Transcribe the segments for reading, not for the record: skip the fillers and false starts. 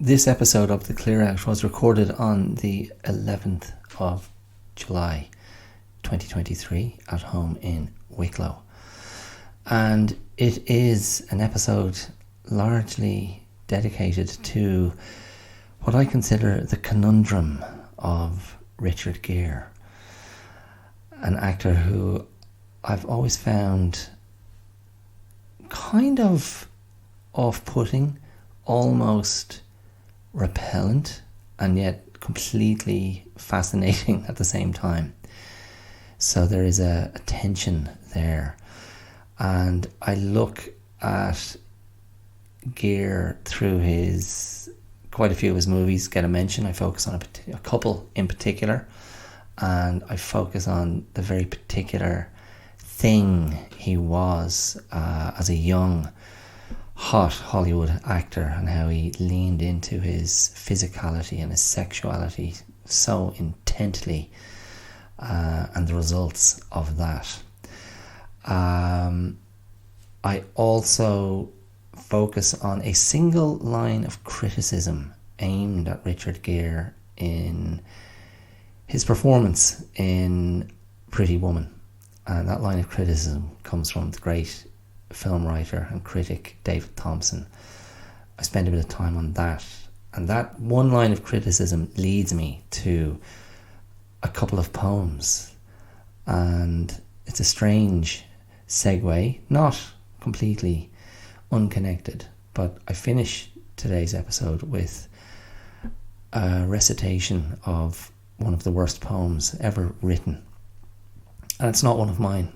This episode of The Clear Out was recorded on the 11th of July 2023 at home in Wicklow. And it is an episode largely dedicated to what I consider the conundrum of Richard Gere, an actor who I've always found kind of off-putting, almost repellent, and yet completely fascinating at the same time. So there is a tension there. And I look at Gere through quite a few of his movies get a mention. I focus on a couple in particular, and I focus on the very particular thing he was as a young, hot Hollywood actor, and how he leaned into his physicality and his sexuality so intently, and the results of that. I also focus on a single line of criticism aimed at Richard Gere in his performance in Pretty Woman. And that line of criticism comes from the great film writer and critic David Thomson. I spend a bit of time on that. And that one line of criticism leads me to a couple of poems. And it's a strange segue, not completely unconnected, but I finish today's episode with a recitation of one of the worst poems ever written. And it's not one of mine.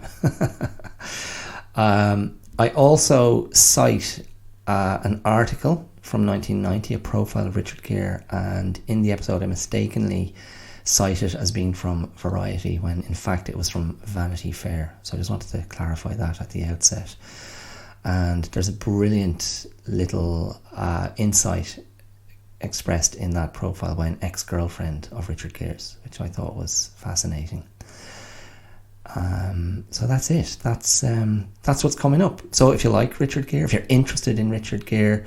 I also cite an article from 1990, a profile of Richard Gere, and in the episode I mistakenly cite it as being from Variety when in fact it was from Vanity Fair. So I just wanted to clarify that at the outset. And there's a brilliant little insight expressed in that profile by an ex-girlfriend of Richard Gere's, which I thought was fascinating. So that's it. That's what's coming up. So if you like Richard Gere, if you're interested in Richard Gere,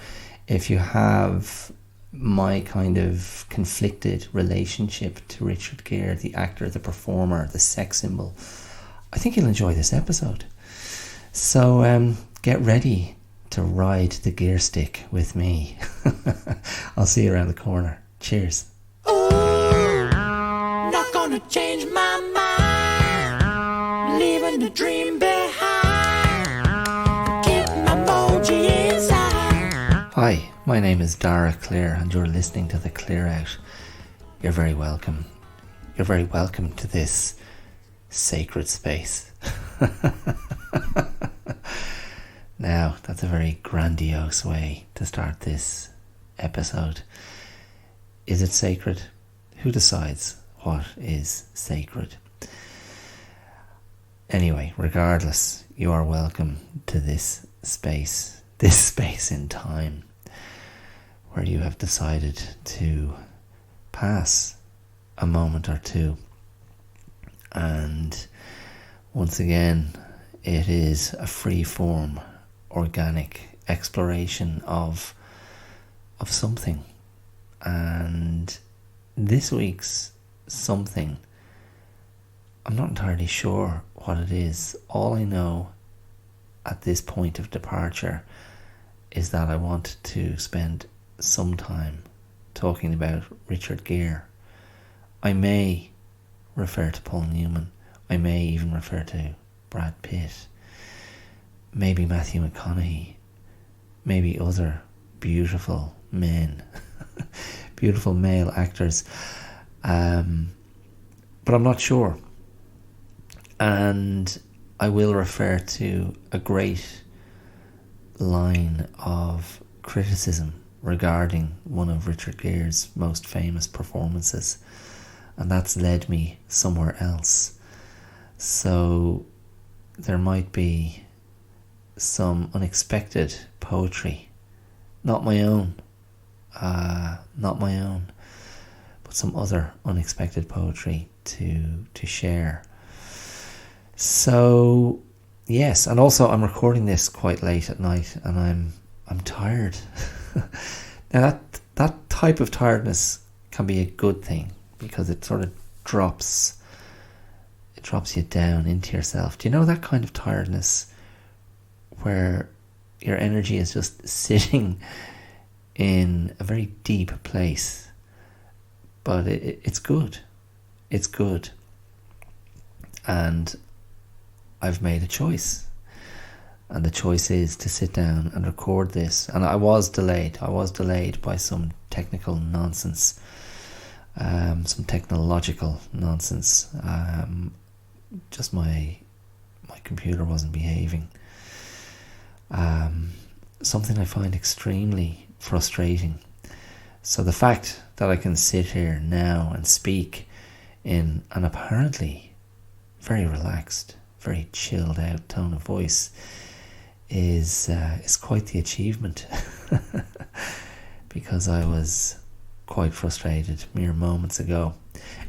if you have my kind of conflicted relationship to Richard Gere, the actor, the performer, the sex symbol, I think you'll enjoy this episode. So get ready to ride the Gere-Stick with me. I'll see you around the corner. Cheers. Ooh, not gonna change my mind, leaving the dream behind, keep my emoji inside. Hi, my name is Dara Clear, and you're listening to The Clear Out. You're very welcome. You're very welcome to this sacred space. Now, that's a very grandiose way to start this episode. Is it sacred? Who decides what is sacred? Anyway, regardless, you are welcome to this space in time, where you have decided to pass a moment or two. And once again, it is a free form, organic exploration of something. And this week's something, I'm not entirely sure what it is. All I know at this point of departure is that I want to spend some time talking about Richard Gere. I may refer to Paul Newman. I may even refer to Brad Pitt. Maybe Matthew McConaughey. Maybe other beautiful men. Beautiful male actors. But I'm not sure. And I will refer to a great line of criticism regarding one of Richard Gere's most famous performances, and that's led me somewhere else. So there might be some unexpected poetry, not my own, but some other unexpected poetry to share. So yes, and also I'm recording this quite late at night, and I'm tired. Now that type of tiredness can be a good thing because it sort of drops you down into yourself. Do you know that kind of tiredness where your energy is just sitting in a very deep place, but it's good. It's good. And I've made a choice. And the choice is to sit down and record this. And I was delayed. By some technical nonsense. Some technological nonsense. Just my computer wasn't behaving. Something I find extremely frustrating. So the fact that I can sit here now and speak in an apparently very relaxed, very chilled out tone of voice is quite the achievement. Because I was quite frustrated mere moments ago.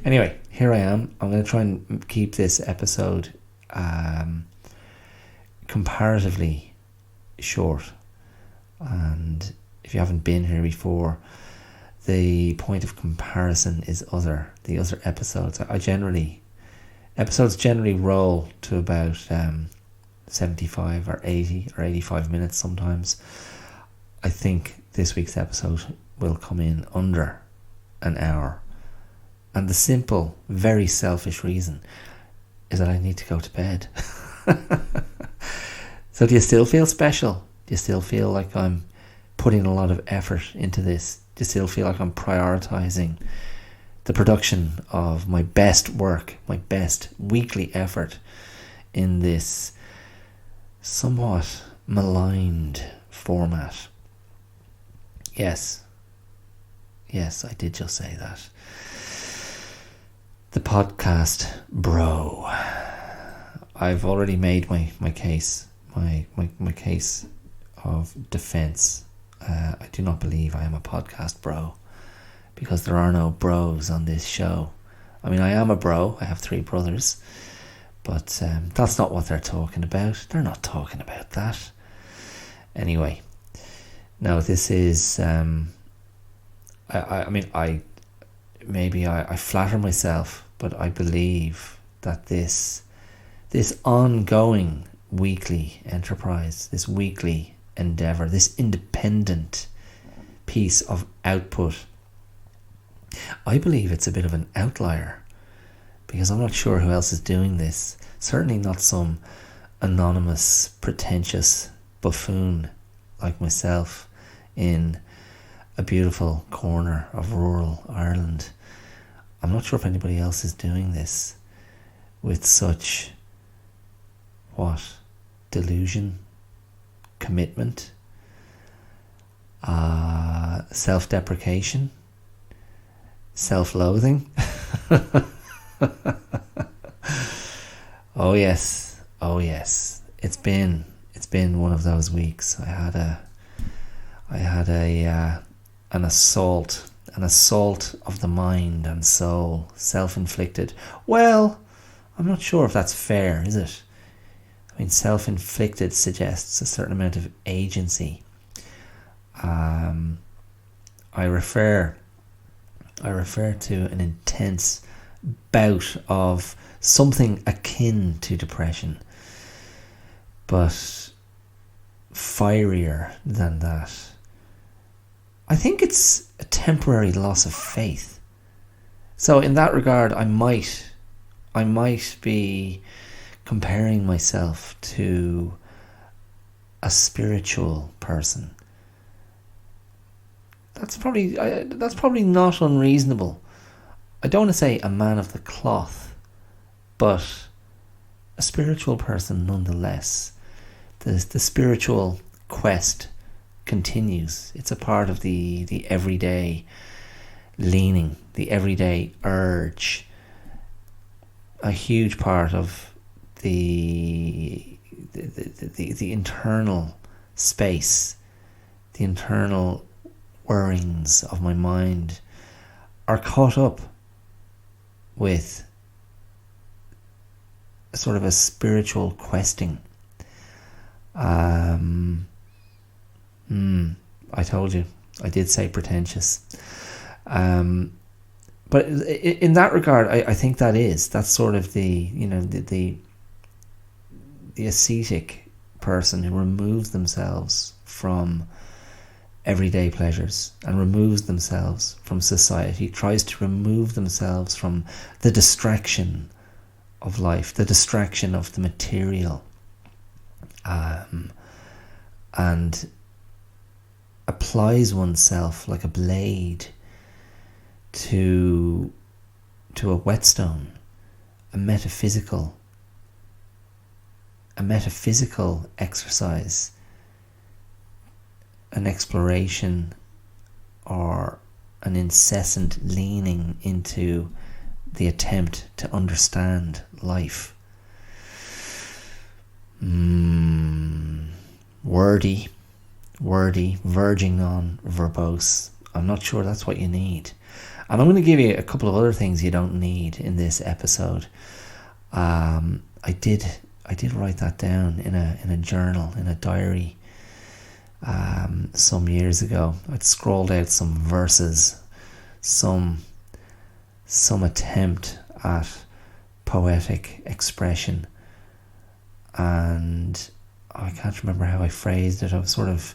Anyway, here I am. I'm going to try and keep this episode comparatively short. And if you haven't been here before, the point of comparison is the other episodes. Episodes generally roll to about 75 or 80 or 85 minutes sometimes. I think this week's episode will come in under an hour. And the simple, very selfish reason is that I need to go to bed. So do you still feel special? Do you still feel like I'm putting a lot of effort into this? Do you still feel like I'm prioritizing the production of my best work, my best weekly effort in this somewhat maligned format? Yes, I did just say that. The podcast bro. I've already made my case, my case of defense. I do not believe I am a podcast bro, because there are no bros on this show. I mean, I am a bro. I have 3 brothers, but that's not what they're talking about. They're not talking about that. Anyway, no, this is. I flatter myself, but I believe that this ongoing weekly enterprise, this weekly endeavour, this independent piece of output, I believe it's a bit of an outlier, because I'm not sure who else is doing this. Certainly not some anonymous, pretentious buffoon like myself in a beautiful corner of rural Ireland. I'm not sure if anybody else is doing this with such delusion, commitment, self-deprecation, self-loathing. Oh yes, it's been one of those weeks. I had an assault of the mind and soul, self-inflicted. Well, I'm not sure if that's fair, is it? I mean, self-inflicted suggests a certain amount of agency. I refer to an intense bout of something akin to depression, but fierier than that. I think it's a temporary loss of faith. So in that regard, I might be comparing myself to a spiritual person. That's probably not unreasonable. I don't want to say a man of the cloth, but a spiritual person nonetheless. The spiritual quest continues. It's a part of the everyday leaning, the everyday urge, a huge part of the internal space, the internal whirrings of my mind are caught up with a sort of a spiritual questing. I told you, I did say pretentious. But in that regard, I think that's sort of the ascetic person who removes themselves from everyday pleasures and removes themselves from society, tries to remove themselves from the distraction of life, the distraction of the material, and applies oneself like a blade to a whetstone, a metaphysical exercise, an exploration, or an incessant leaning into the attempt to understand life. Wordy, verging on verbose. I'm not sure that's what you need. And I'm going to give you a couple of other things you don't need in this episode. I did write that down in a journal, in a diary, some years ago. I'd scrolled out some verses, some attempt at poetic expression, and I can't remember how I phrased it. I was sort of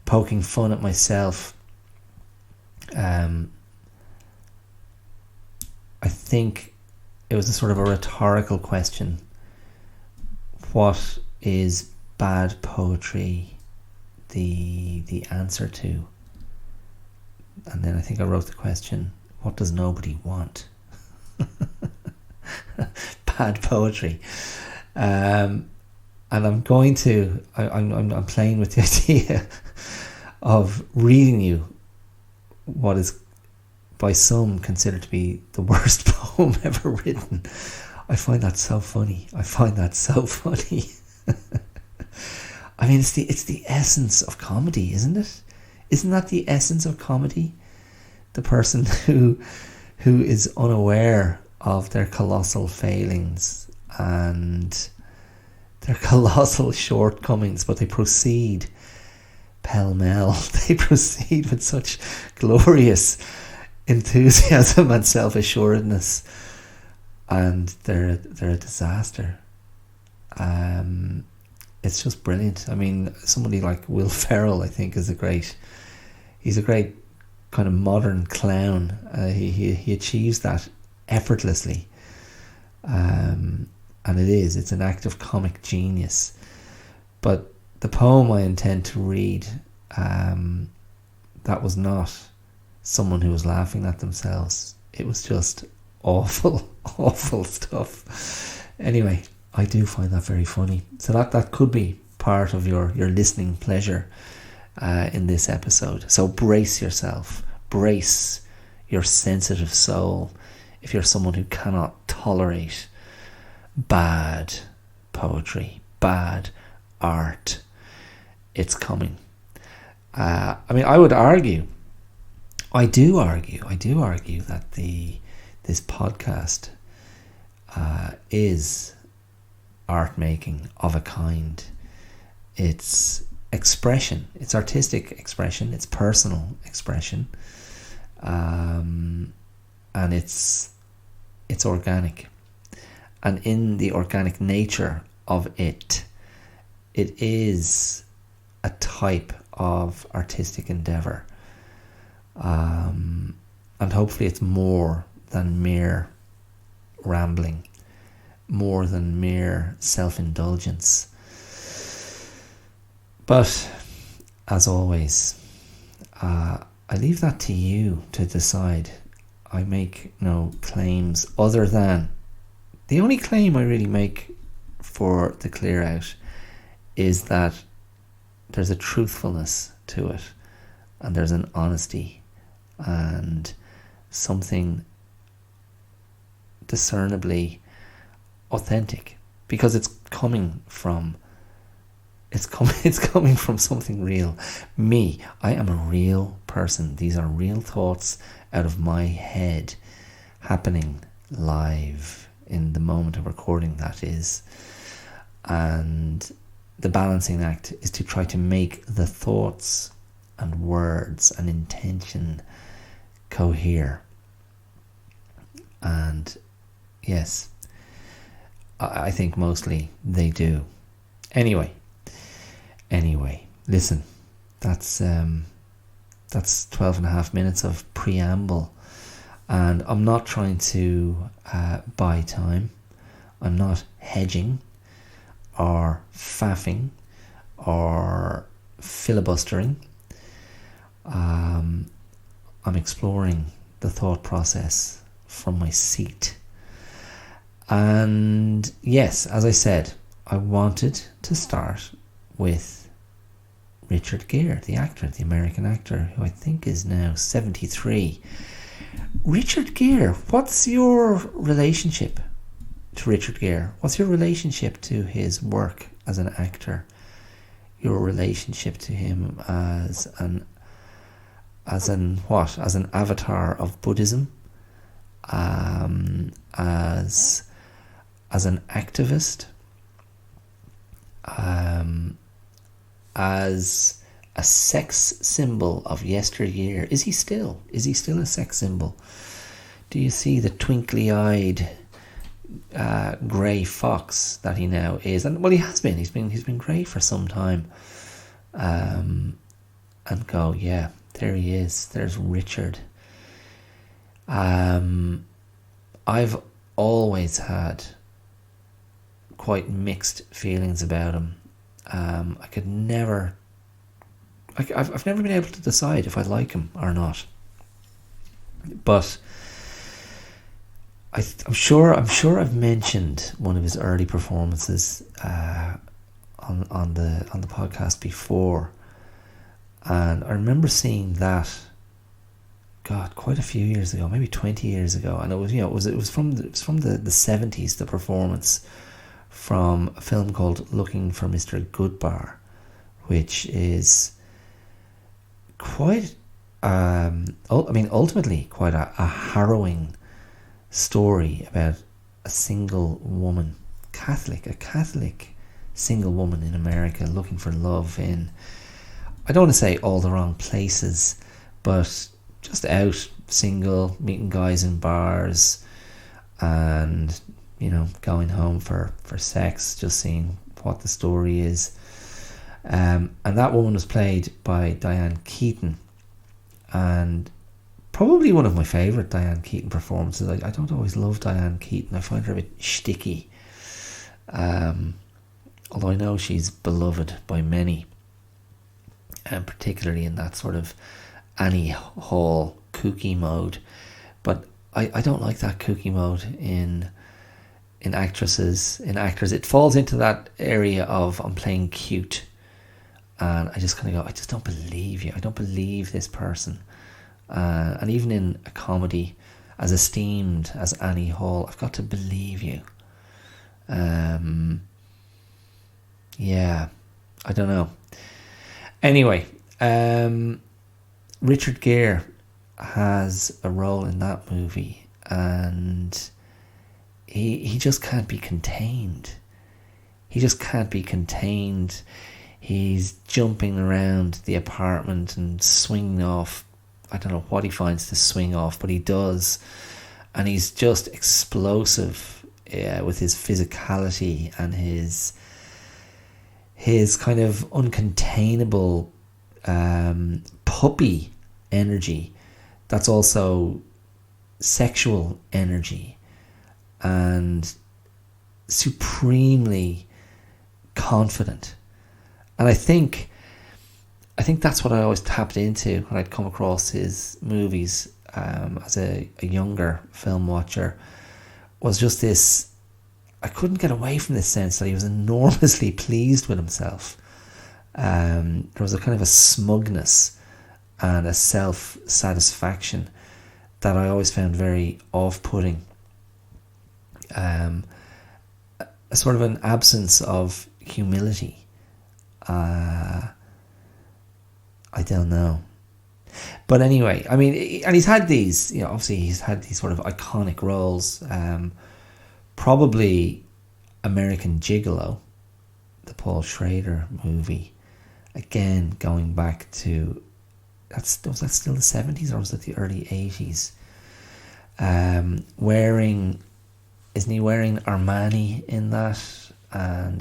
poking fun at myself. I think it was a sort of a rhetorical question. What is bad poetry the answer to? And then I think I wrote the question, what does nobody want? Bad poetry. And I'm going to I'm playing with the idea of reading you what is by some considered to be the worst poem ever written. I find that so funny. I mean, it's the essence of comedy, isn't it? Isn't that the essence of comedy? The person who is unaware of their colossal failings and their colossal shortcomings, but they proceed pell-mell. They proceed with such glorious enthusiasm and self-assuredness, and they're a disaster. It's just brilliant. I mean, somebody like Will Ferrell, I think, he's a great kind of modern clown. He achieves that effortlessly, and it's an act of comic genius. But the poem I intend to read, that was not someone who was laughing at themselves. It was just awful stuff. Anyway, I do find that very funny. So that could be part of your listening pleasure in this episode. So brace yourself. Brace your sensitive soul if you're someone who cannot tolerate bad poetry, bad art. It's coming. I mean, I do argue that this podcast is art making of a kind. It's expression, it's artistic expression, it's personal expression, and it's organic. And in the organic nature of it is a type of artistic endeavour, and hopefully it's more than mere rambling, more than mere self-indulgence. But as always, I leave that to you to decide. I make no claims other than the only claim I really make for the Clear Out is that there's a truthfulness to it, and there's an honesty and something discernibly authentic, because it's coming from something real. Me, I am a real person. These are real thoughts out of my head happening live in the moment of recording, that is. And the balancing act is to try to make the thoughts and words and intention cohere. And yes, I think mostly they do. Anyway, listen, that's 12 and a half minutes of preamble, and I'm not trying to buy time. I'm not hedging or faffing or filibustering. I'm exploring the thought process from my seat. And yes, as I said, I wanted to start with Richard Gere, the actor, the American actor, who I think is now 73. Richard Gere, what's your relationship to Richard Gere? What's your relationship to his work as an actor? Your relationship to him as an avatar of Buddhism, as an activist, as a sex symbol of yesteryear. Is he still a sex symbol? Do you see the twinkly-eyed grey fox that he now is? And well, he has been. He's been grey for some time. And go, yeah, there he is. There's Richard. I've always had quite mixed feelings about him. I've never been able to decide if I like him or not. But I'm sure I've mentioned one of his early performances on the podcast before, and I remember seeing that. God, quite a few years ago, maybe 20 years ago, and it was from the 70s. The performance from a film called Looking for Mr. Goodbar, which is quite, ultimately quite a harrowing story about a single woman, a Catholic single woman in America looking for love in, I don't want to say all the wrong places, but just out, single, meeting guys in bars, and going home for sex, just seeing what the story is. And that woman was played by Diane Keaton, and probably one of my favourite Diane Keaton performances. I don't always love Diane Keaton. I find her a bit shticky, although I know she's beloved by many, and particularly in that sort of Annie Hall kooky mode. But I don't like that kooky mode in actors. It falls into that area of I'm playing cute, and I just kind of go, I just don't believe you. I don't believe this person. And even in a comedy as esteemed as Annie Hall, I've got to believe you. Yeah, I don't know. Anyway, Richard Gere has a role in that movie, and he just can't be contained. He's jumping around the apartment and swinging off. I don't know what he finds to swing off, but he does. And he's just explosive with his physicality and his kind of uncontainable puppy energy that's also sexual energy, and supremely confident. And I think that's what I always tapped into when I'd come across his movies as a younger film watcher, was just this, I couldn't get away from this sense that he was enormously pleased with himself. There was a kind of a smugness and a self-satisfaction that I always found very off-putting. A sort of an absence of humility. I don't know. But anyway, I mean, and he's had these, obviously he's had these sort of iconic roles. Probably American Gigolo, the Paul Schrader movie. Again, going back to was that still the 70s or was it the early 80s? Isn't he wearing Armani in that? And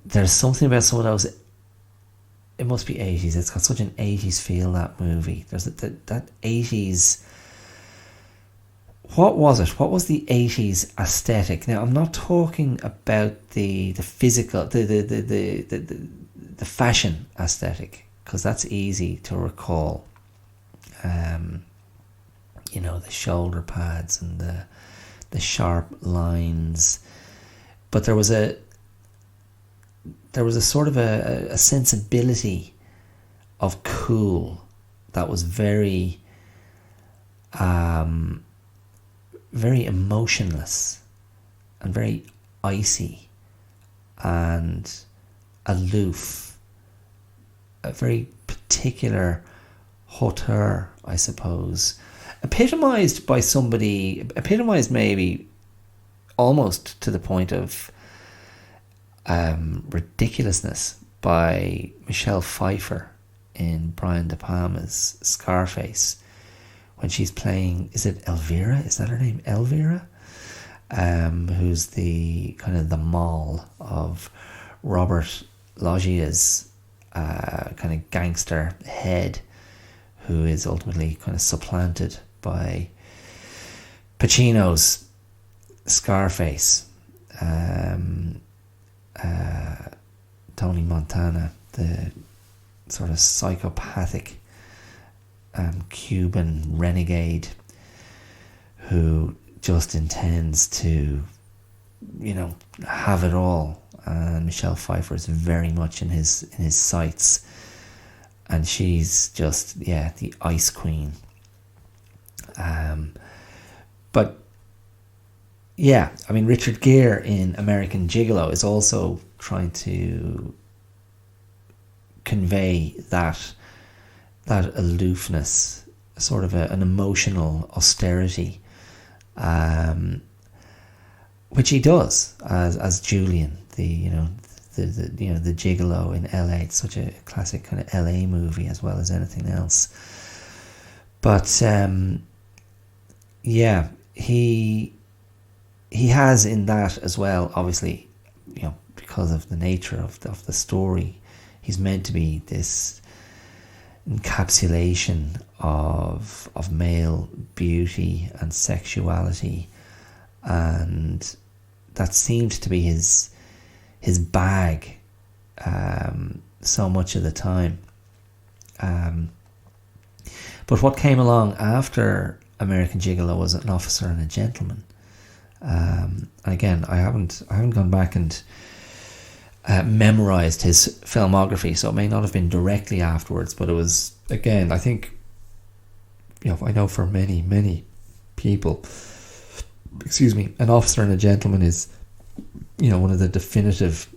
there's something about some of those. It must be 80s. It's got such an 80s feel, that movie. There's that 80s. What was it? What was the 80s aesthetic? Now, I'm not talking about the physical, the fashion aesthetic, because that's easy to recall. The shoulder pads and the sharp lines. But there was a sort of a sensibility of cool that was very very emotionless and very icy and aloof. A very particular hauteur, I suppose. Epitomised maybe almost to the point of ridiculousness by Michelle Pfeiffer in Brian De Palma's Scarface, when she's playing, is it Elvira? Is that her name? Elvira? Who's the kind of the Moll of Robert Loggia's kind of gangster head, who is ultimately kind of supplanted by Pacino's Scarface. Tony Montana, the sort of psychopathic Cuban renegade who just intends to, have it all. And Michelle Pfeiffer is very much in his sights, and she's just the ice queen. But Richard Gere in American Gigolo is also trying to convey that aloofness, sort of an emotional austerity, which he does as Julian, the gigolo in LA. It's such a classic kind of LA movie as well as anything else. But he has in that as well, obviously, because of the nature of the story, he's meant to be this encapsulation of male beauty and sexuality, and that seemed to be his bag so much of the time. But what came along after American Gigolo was An Officer and a Gentleman. And again, I haven't gone back and memorized his filmography, so it may not have been directly afterwards, but it was, again, I think, I know for many people, An Officer and a Gentleman is, one of the definitive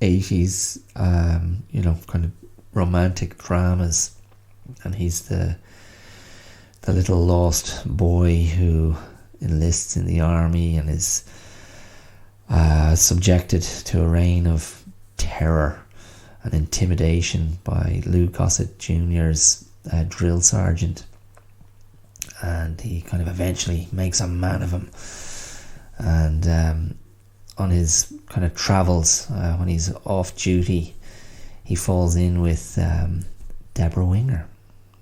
80s, kind of romantic dramas, and he's the little lost boy who enlists in the army and is subjected to a reign of terror and intimidation by Lou Gossett Jr.'s drill sergeant, and he kind of eventually makes a man of him. And on his kind of travels, when he's off duty, he falls in with Deborah Winger,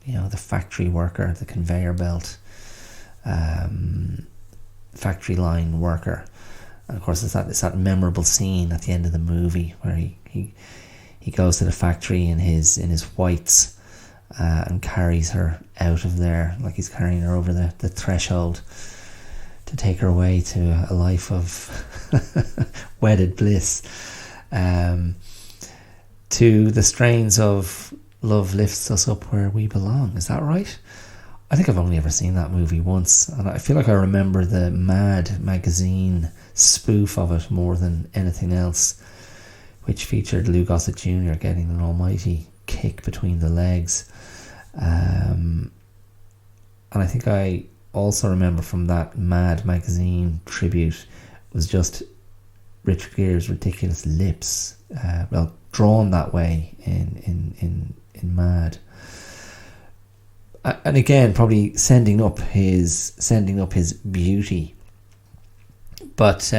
the factory worker, the conveyor belt factory line worker. And of course, it's that memorable scene at the end of the movie where he goes to the factory in his whites and carries her out of there, like he's carrying her over the threshold to take her away to a life of wedded bliss, to the strains of Love Lifts Us Up Where We Belong. Is that right? I think I've only ever seen that movie once, and I feel like I remember the Mad magazine spoof of it more than anything else, which featured Lou Gossett Jr. getting an almighty kick between the legs. And I think I also remember from that Mad magazine tribute was just Richard Gere's ridiculous lips, drawn that way in Mad. And again, probably sending up his beauty. But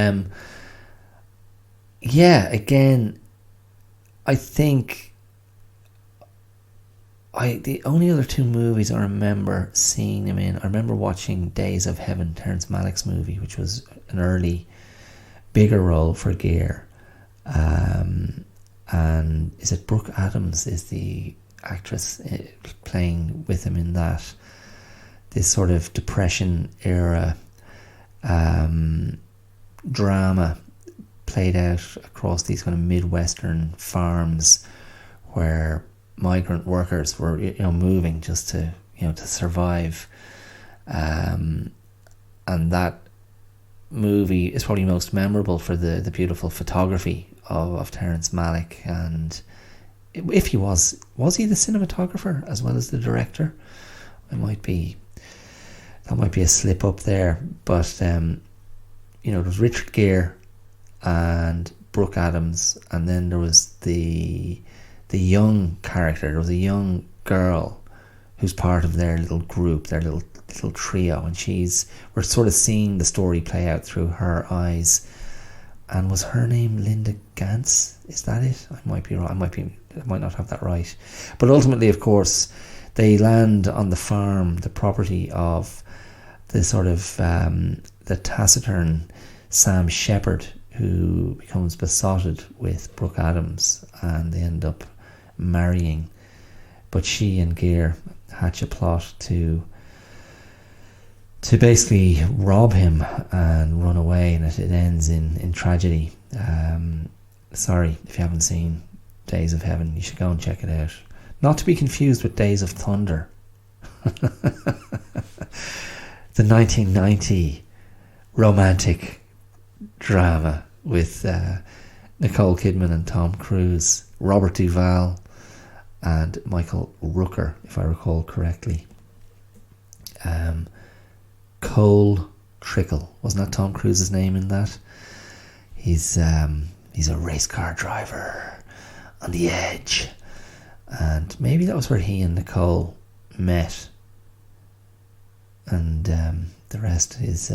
yeah, again, I think the only other two movies I remember seeing him in, I remember watching Days of Heaven, Terrence Malick's movie, which was an early, bigger role for Gere. And is it Brooke Adams is the actress playing with him in that? This sort of Depression era drama played out across these kind of Midwestern farms where migrant workers were, moving just to, to survive. And that movie is probably most memorable for the beautiful photography of Terrence Malick. And if he was he the cinematographer as well as the director? That might be a slip up there. But there was Richard Gere and Brooke Adams, and then there was the young character. There was a young girl who's part of their little group, their little trio, and we're sort of seeing the story play out through her eyes. And was her name Linda Gantz? Is that it? I might be wrong. I might not have that right. But ultimately, of course, they land on the farm, the property of the sort of the taciturn Sam Shepard, who becomes besotted with Brooke Adams, and they end up marrying. But she and Gere hatch a plot to basically rob him and run away, and it ends in tragedy. Sorry if you haven't seen Days of Heaven, you should go and check it out. Not to be confused with Days of Thunder. The 1990 romantic drama with Nicole Kidman and Tom Cruise, Robert Duvall and Michael Rooker, if I recall correctly. Cole Trickle, wasn't that Tom Cruise's name in that? He's a race car driver on the edge, and maybe that was where he and Nicole met, and the rest is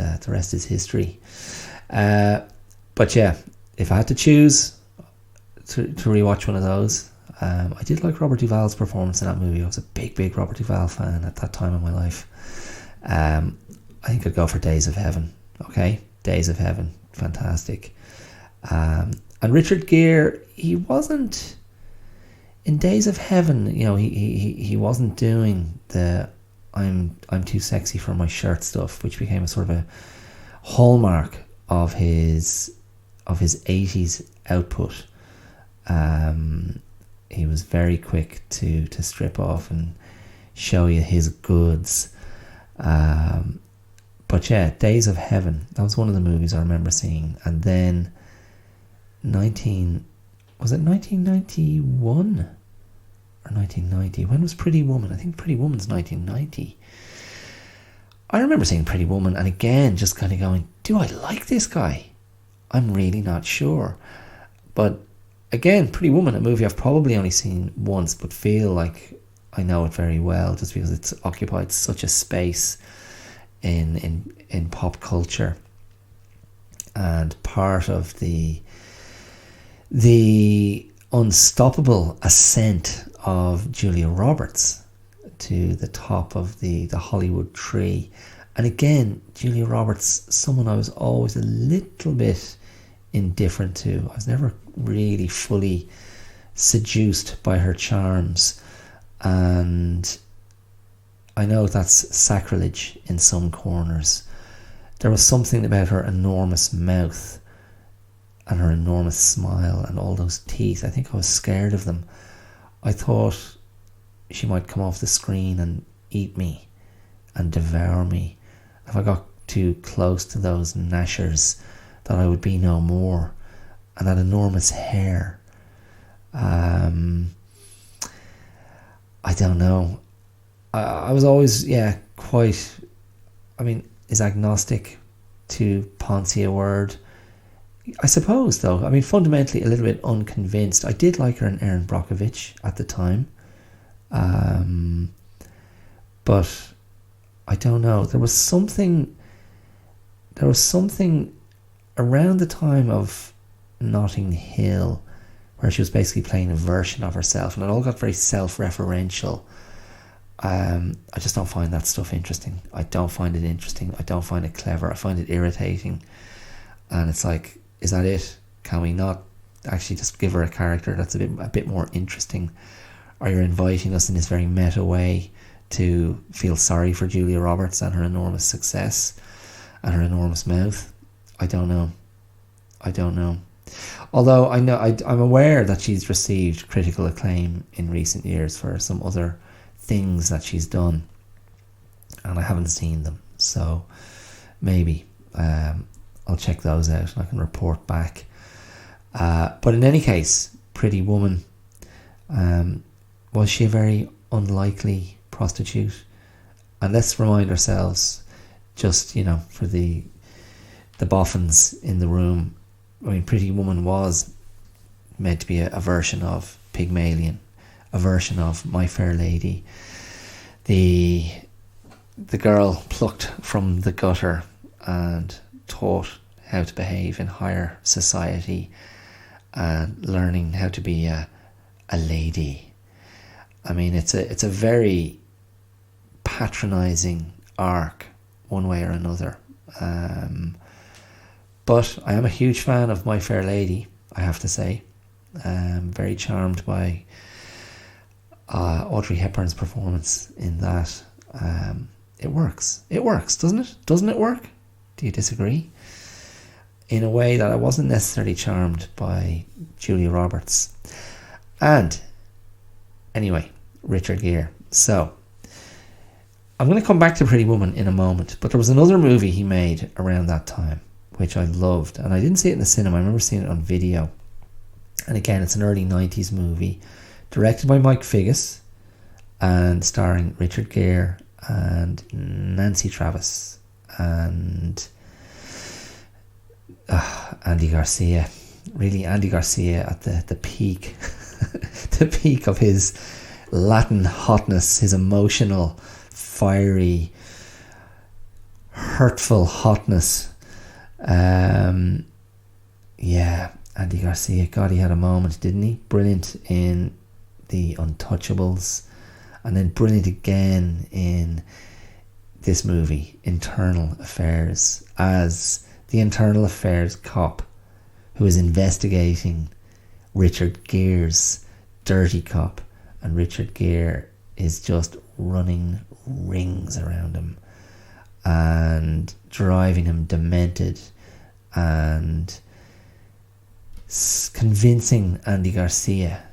history. But yeah, if I had to choose to rewatch one of those, I did like Robert Duvall's performance in that movie. I was a big Robert Duvall fan at that time of my life. I think I'd go for Days of Heaven. Okay, Days of Heaven, fantastic. And Richard Gere, he wasn't in Days of Heaven. He wasn't doing the I'm too sexy for my shirt stuff, which became a sort of a hallmark of his 80s output. He was very quick to strip off and show you his goods. But yeah, Days of Heaven, that was one of the movies I remember seeing. And then 1991 or 1990? When was Pretty Woman? I think Pretty Woman's 1990. I remember seeing Pretty Woman, and again just kind of going, do I like this guy? I'm really not sure. But again, Pretty Woman, a movie I've probably only seen once, but feel like I know it very well, just because it's occupied such a space in pop culture, and part of the unstoppable ascent of Julia Roberts to the top of the Hollywood tree. And again, Julia Roberts, someone I was always a little bit indifferent to. I was never really fully seduced by her charms, and I know that's sacrilege in some corners. There was something about her enormous mouth and her enormous smile and all those teeth. I think I was scared of them. I thought she might come off the screen and eat me and devour me. If I got too close to those gnashers, that I would be no more. And that enormous hair. I don't know. I was always, quite, is agnostic to Ponce a word? I suppose, though. Fundamentally a little bit unconvinced. I did like her in Erin Brockovich at the time. But I don't know. There was something around the time of Notting Hill where she was basically playing a version of herself, and it all got very self-referential. I just don't find that stuff interesting. I don't find it interesting. I don't find it clever. I find it irritating. And it's like, is that it? Can we not actually just give her a character that's a bit more interesting? Or you're inviting us in this very meta way to feel sorry for Julia Roberts and her enormous success and her enormous mouth? I don't know. Although I'm aware that she's received critical acclaim in recent years for some other things that she's done, and I haven't seen them, so maybe I'll check those out and I can report back. But in any case, Pretty Woman, was she a very unlikely prostitute? And let's remind ourselves, just, you know, for the boffins in the room, I mean, Pretty Woman was meant to be a version of Pygmalion, a version of My Fair Lady, the girl plucked from the gutter and taught how to behave in higher society and learning how to be a lady. I mean, it's a very patronising arc, one way or another. But I am a huge fan of My Fair Lady, I have to say. Very charmed by Audrey Hepburn's performance in that. It works, doesn't it? Doesn't it work? Do you disagree? In a way that I wasn't necessarily charmed by Julia Roberts. And anyway, Richard Gere. So I'm going to come back to Pretty Woman in a moment, but there was another movie he made around that time which I loved, and I didn't see it in the cinema. I remember seeing it on video. And again, it's an early 90s movie directed by Mike Figgis and starring Richard Gere and Nancy Travis and Andy Garcia. Really, Andy Garcia at the peak the peak of his Latin hotness, his emotional, fiery, hurtful hotness. Andy Garcia, God, he had a moment, didn't he? Brilliant in The Untouchables, and then brilliant again in this movie, Internal Affairs, as the Internal Affairs cop who is investigating Richard Gere's dirty cop, and Richard Gere is just running rings around him and driving him demented and convincing Andy Garcia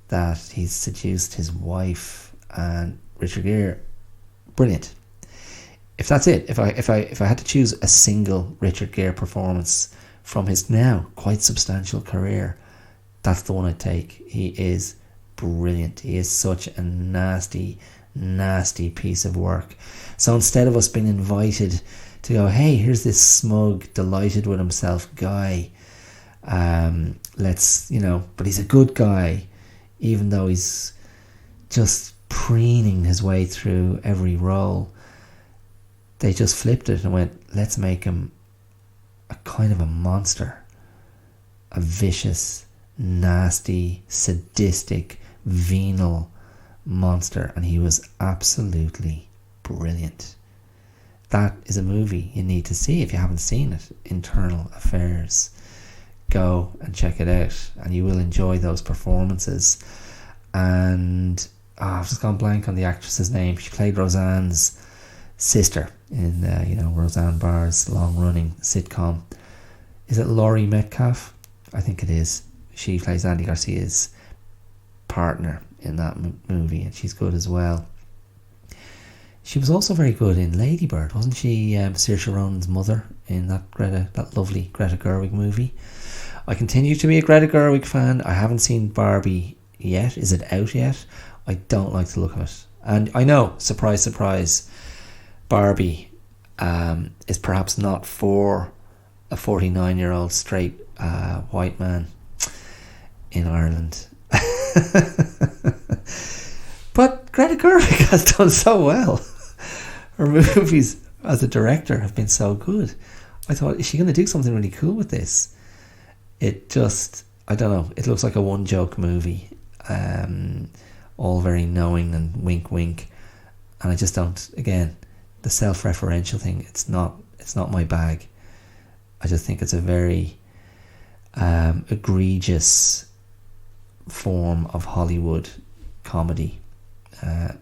that he's seduced his wife. And Richard Gere, brilliant. If that's it, if I had to choose a single Richard Gere performance from his now quite substantial career, that's the one I'd take. He is brilliant. He is such a nasty piece of work. So instead of us being invited to go, hey, here's this smug, delighted with himself guy, let's, but he's a good guy, even though he's just preening his way through every role. They just flipped it and went, let's make him a kind of a monster, a vicious, nasty, sadistic, venal monster. And he was absolutely brilliant. That is a movie you need to see if you haven't seen it. Internal Affairs. Go and check it out, and you will enjoy those performances. And I've just gone blank on the actress's name. She played Roseanne's sister in Roseanne Barr's long-running sitcom. Is it Laurie Metcalf? I think it is. She plays Andy Garcia's partner in that movie, and she's good as well. She was also very good in Lady Bird, wasn't she? Saoirse Ronan's mother in that lovely Greta Gerwig movie. I continue to be a Greta Gerwig fan. I haven't seen Barbie yet. Is it out yet? I don't like the look of it. And I know, surprise, surprise, Barbie is perhaps not for a 49-year-old straight white man in Ireland. But Greta Gerwig has done so well. Her movies as a director have been so good. I thought, is she going to do something really cool with this? It just, I don't know, it looks like a one joke movie, all very knowing and wink wink, and I just don't, again, the self-referential thing, it's not my bag. I just think it's a very egregious form of Hollywood comedy.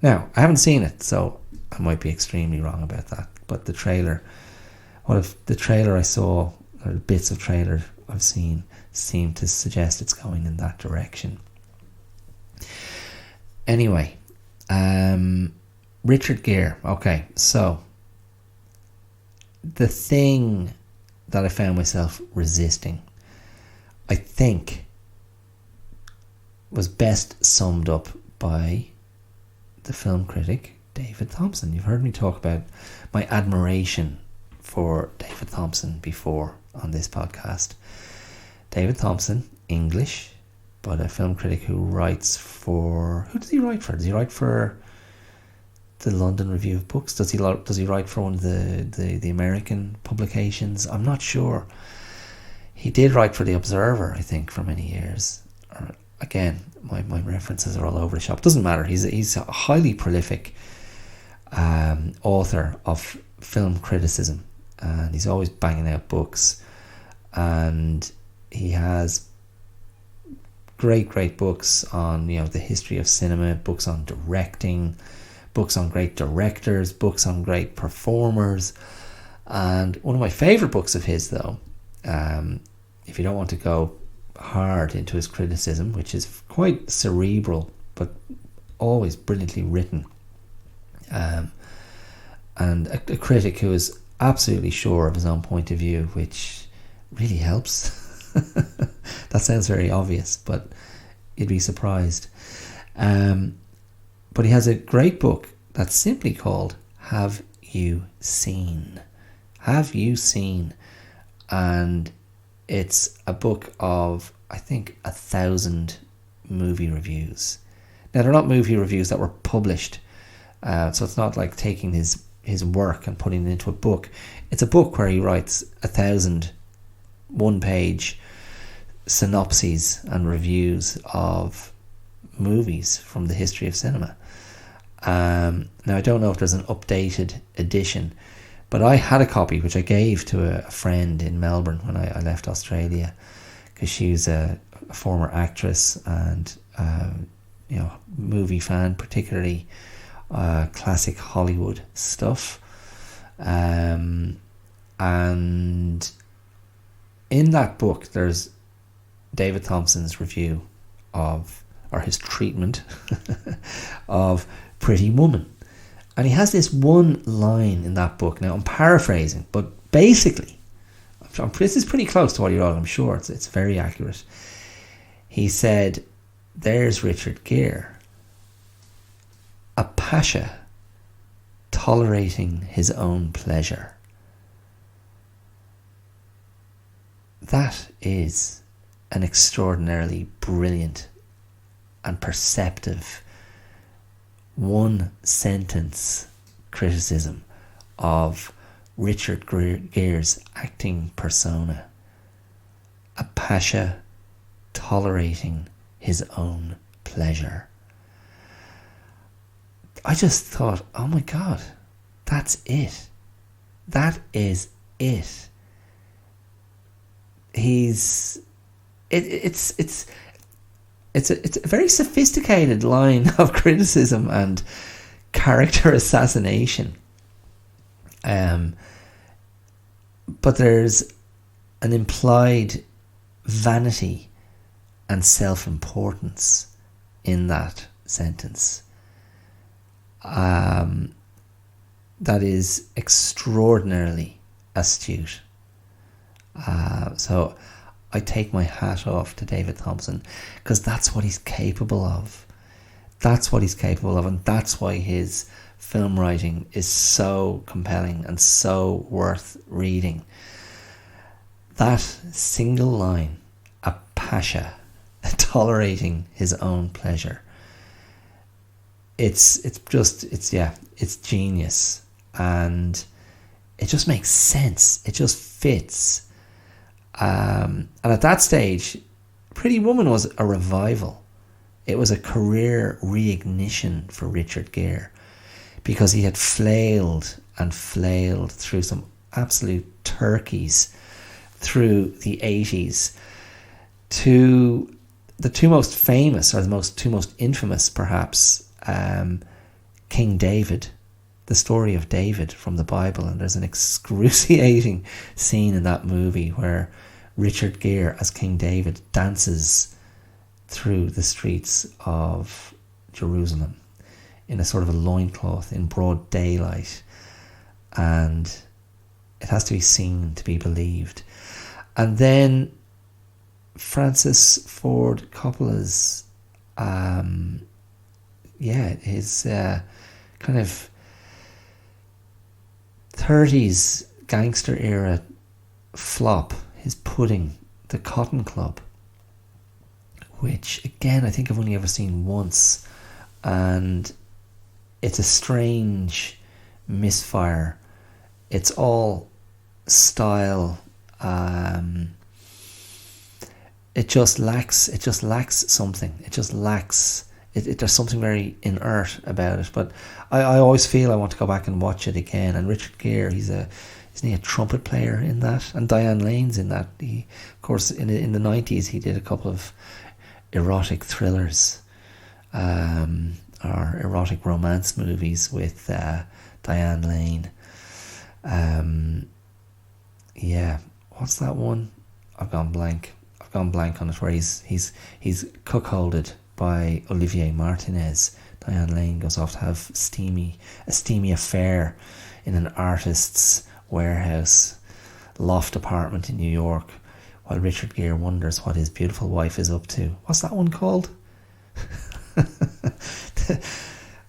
Now, I haven't seen it, so I might be extremely wrong about that, but the trailer I saw, or the bits of trailer I've seen, seem to suggest it's going in that direction. Anyway, Richard Gere. Okay, so the thing that I found myself resisting, I think, was best summed up by the film critic David Thomson. You've heard me talk about my admiration for David Thomson before on this podcast. David Thomson, English, but a film critic who writes for... Who does he write for? Does he write for the London Review of Books? Does he write for one of the American publications? I'm not sure. He did write for The Observer, I think, for many years. Again, my references are all over the shop. Doesn't matter. He's a highly prolific author of film criticism, and he's always banging out books, and he has great books on, you know, the history of cinema, books on directing, books on great directors, books on great performers. And one of my favourite books of his, though, if you don't want to go hard into his criticism, which is quite cerebral but always brilliantly written, and a critic who is absolutely sure of his own point of view, which really helps. That sounds very obvious, but you'd be surprised. But he has a great book that's simply called Have You Seen? Have You Seen? And it's a book of, I think, 1,000 movie reviews. Now, they're not movie reviews that were published, so it's not like taking his work and putting it into a book. It's a book where he writes 1,000 one-page synopses and reviews of movies from the history of cinema. Now, I don't know if there's an updated edition, but I had a copy which I gave to a friend in Melbourne when I left Australia, because she's a former actress and movie fan, particularly classic Hollywood stuff. And in that book, there's David Thomson's review of, or his treatment of Pretty Woman. And he has this one line in that book. Now, I'm paraphrasing, but basically, this is pretty close to what he wrote, I'm sure. It's very accurate. He said, "There's Richard Gere, a pasha tolerating his own pleasure." That is an extraordinarily brilliant and perceptive one sentence criticism of Richard Gere's acting persona. A pasha tolerating his own pleasure. I just thought, oh my God, that's it. That is it. It's a very sophisticated line of criticism and character assassination. But there's an implied vanity and self-importance in that sentence that is extraordinarily astute. So I take my hat off to David Thomson, because that's what he's capable of. That's what he's capable of, and that's why his film writing is so compelling and so worth reading. That single line, a pasha tolerating his own pleasure, it's genius, and it just makes sense. It just fits. And at that stage, Pretty Woman was a revival. It was a career reignition for Richard Gere, because he had flailed and flailed through some absolute turkeys through the 80s to the two most famous, or the two most infamous perhaps, King David, the story of David from the Bible. And there's an excruciating scene in that movie where Richard Gere as King David dances through the streets of Jerusalem in a sort of a loincloth in broad daylight, and it has to be seen to be believed. And then Francis Ford Coppola's his kind of 30s gangster era flop, his Pudding, The Cotton Club, which again I think I've only ever seen once, and it's a strange misfire. It's all style. It just lacks something. It just lacks. There's something very inert about it. But I always feel I want to go back and watch it again. And Richard Gere, isn't he a trumpet player in that? And Diane Lane's in that. He, of course, in the 90s, he did a couple of erotic thrillers, or erotic romance movies with Diane Lane. What's that one? I've gone blank on it, where he's cuckolded by Olivier Martinez. Diane Lane goes off to have a steamy affair in an artist's warehouse loft apartment in New York, while Richard Gere wonders what his beautiful wife is up to. What's that one called?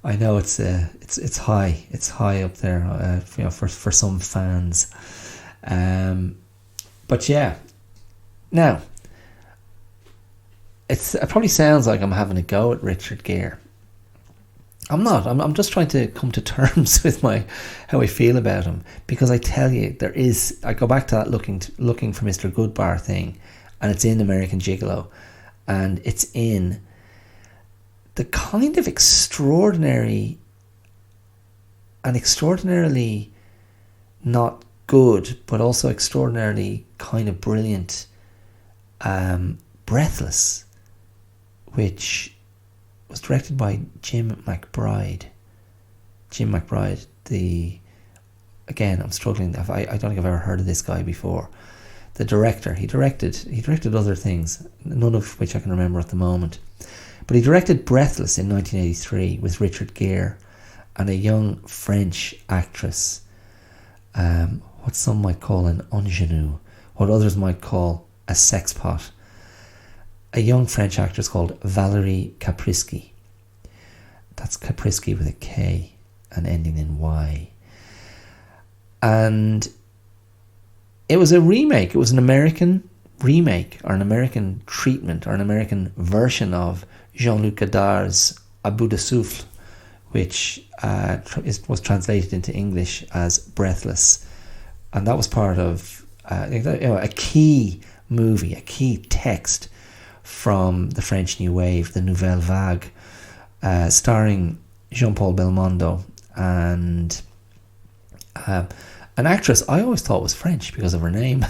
I know it's high up there, for some fans. But yeah, now it probably sounds like I'm having a go at Richard Gere. I'm not. I'm just trying to come to terms with how I feel about him, because I tell you, I go back to that looking for Mr. Goodbar thing, and it's in American Gigolo, and it's in the kind of extraordinarily not good, but also extraordinarily kind of brilliant Breathless, which was directed by Jim McBride. I'm struggling. I don't think I've ever heard of this guy before. The director, he directed other things, none of which I can remember at the moment. But he directed Breathless in 1983 with Richard Gere and a young French actress, what some might call an ingenue, what others might call a sexpot. A young French actress called Valérie Caprisky. That's Caprisky with a K and ending in Y. And it was a remake. It was an American remake, or an American treatment, or an American version of Jean-Luc Godard's A Bout de Souffle, which was translated into English as Breathless. And that was part of a key movie, a key text from the French New Wave, the Nouvelle Vague, starring Jean-Paul Belmondo and an actress I always thought was French because of her name,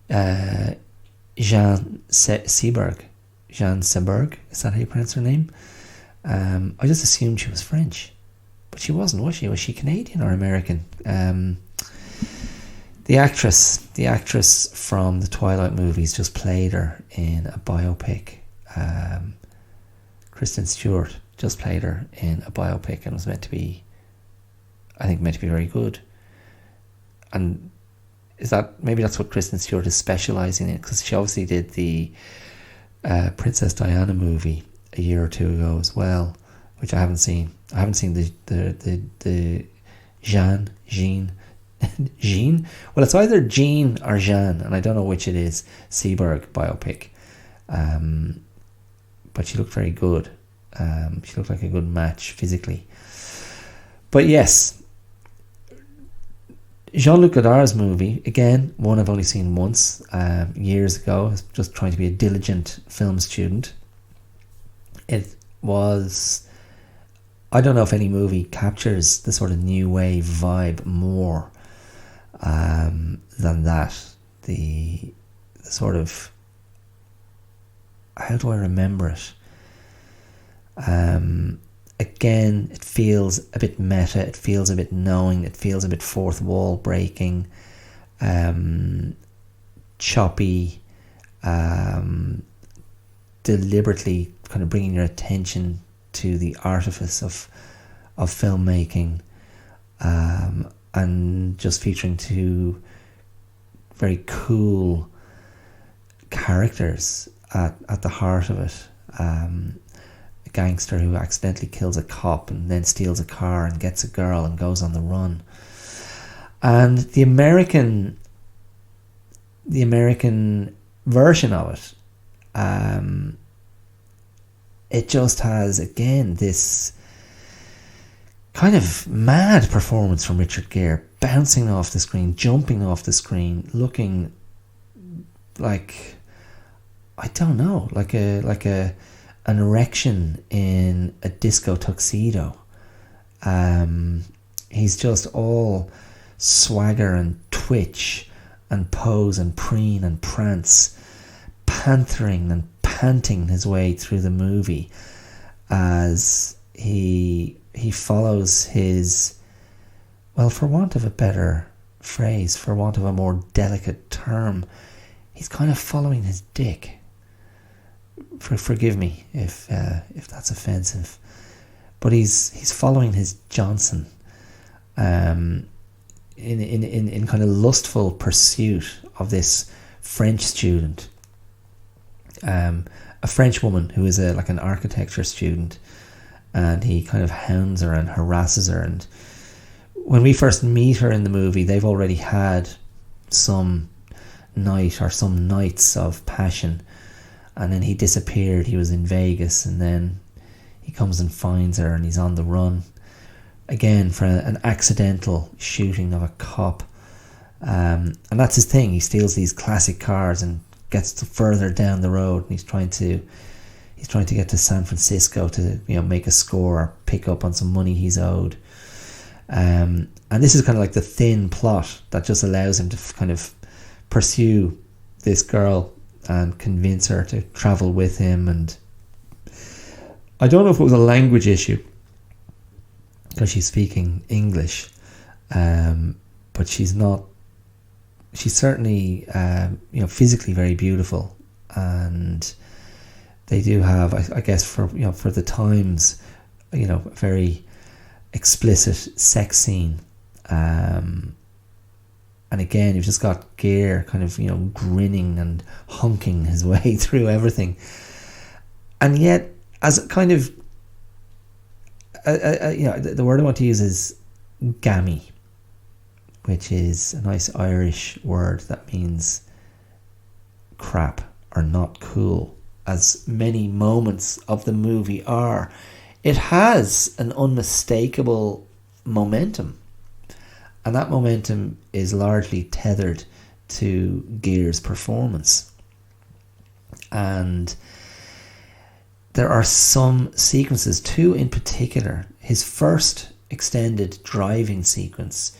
Jeanne Seberg. Jeanne Seberg, is that how you pronounce her name? I just assumed she was French, but she wasn't, was she? Was she Canadian or American? The actress from the Twilight movies just played her in a biopic. Kristen Stewart just played her in a biopic, and was meant to be very good. And maybe that's what Kristen Stewart is specialising in, because she obviously did the Princess Diana movie a year or two ago as well, which I haven't seen. I haven't seen the Jean. Well, it's either Jean or Jeanne, and I don't know which it is. Seberg biopic, but she looked very good. She looked like a good match physically. But yes, Jean-Luc Godard's movie, again, one I've only seen once, years ago. I was just trying to be a diligent film student. It was, I don't know if any movie captures the sort of new wave vibe more than that. The sort of, how do I remember it? Again, it feels a bit meta, it feels a bit knowing, it feels a bit fourth wall breaking, choppy, deliberately kind of bringing your attention to the artifice of filmmaking, and just featuring two very cool characters at the heart of it. A gangster who accidentally kills a cop and then steals a car and gets a girl and goes on the run. And the American version of it, it just has, again, this kind of mad performance from Richard Gere, bouncing off the screen, jumping off the screen, looking like, I don't know, like an erection in a disco tuxedo. He's just all swagger and twitch and pose and preen and prance, panthering and panting his way through the movie as he follows his, well, for want of a better phrase, for want of a more delicate term, he's kind of following his dick. Forgive me if that's offensive, but he's following his Johnson, in kind of lustful pursuit of this French student, a French woman who is like an architecture student, and he kind of hounds her and harasses her. And when we first meet her in the movie, they've already had some night or some nights of passion. And then he disappeared. He was in Vegas, and then he comes and finds her, and he's on the run again for an accidental shooting of a cop. And that's his thing. He steals these classic cars and gets further down the road, and he's trying to get to San Francisco to, make a score or pick up on some money he's owed. And this is kind of like the thin plot that just allows him to kind of pursue this girl and convince her to travel with him. And I don't know if it was a language issue because she's speaking English, but she's certainly physically very beautiful, and they do have, I guess, for the times, a very explicit sex scene. And again, you've just got Gere kind of, grinning and hunking his way through everything. And yet, as kind of, the word I want to use is gammy, which is a nice Irish word that means crap or not cool, as many moments of the movie are. It has an unmistakable momentum. And that momentum is largely tethered to Gere's performance. And there are some sequences, two in particular. His first extended driving sequence,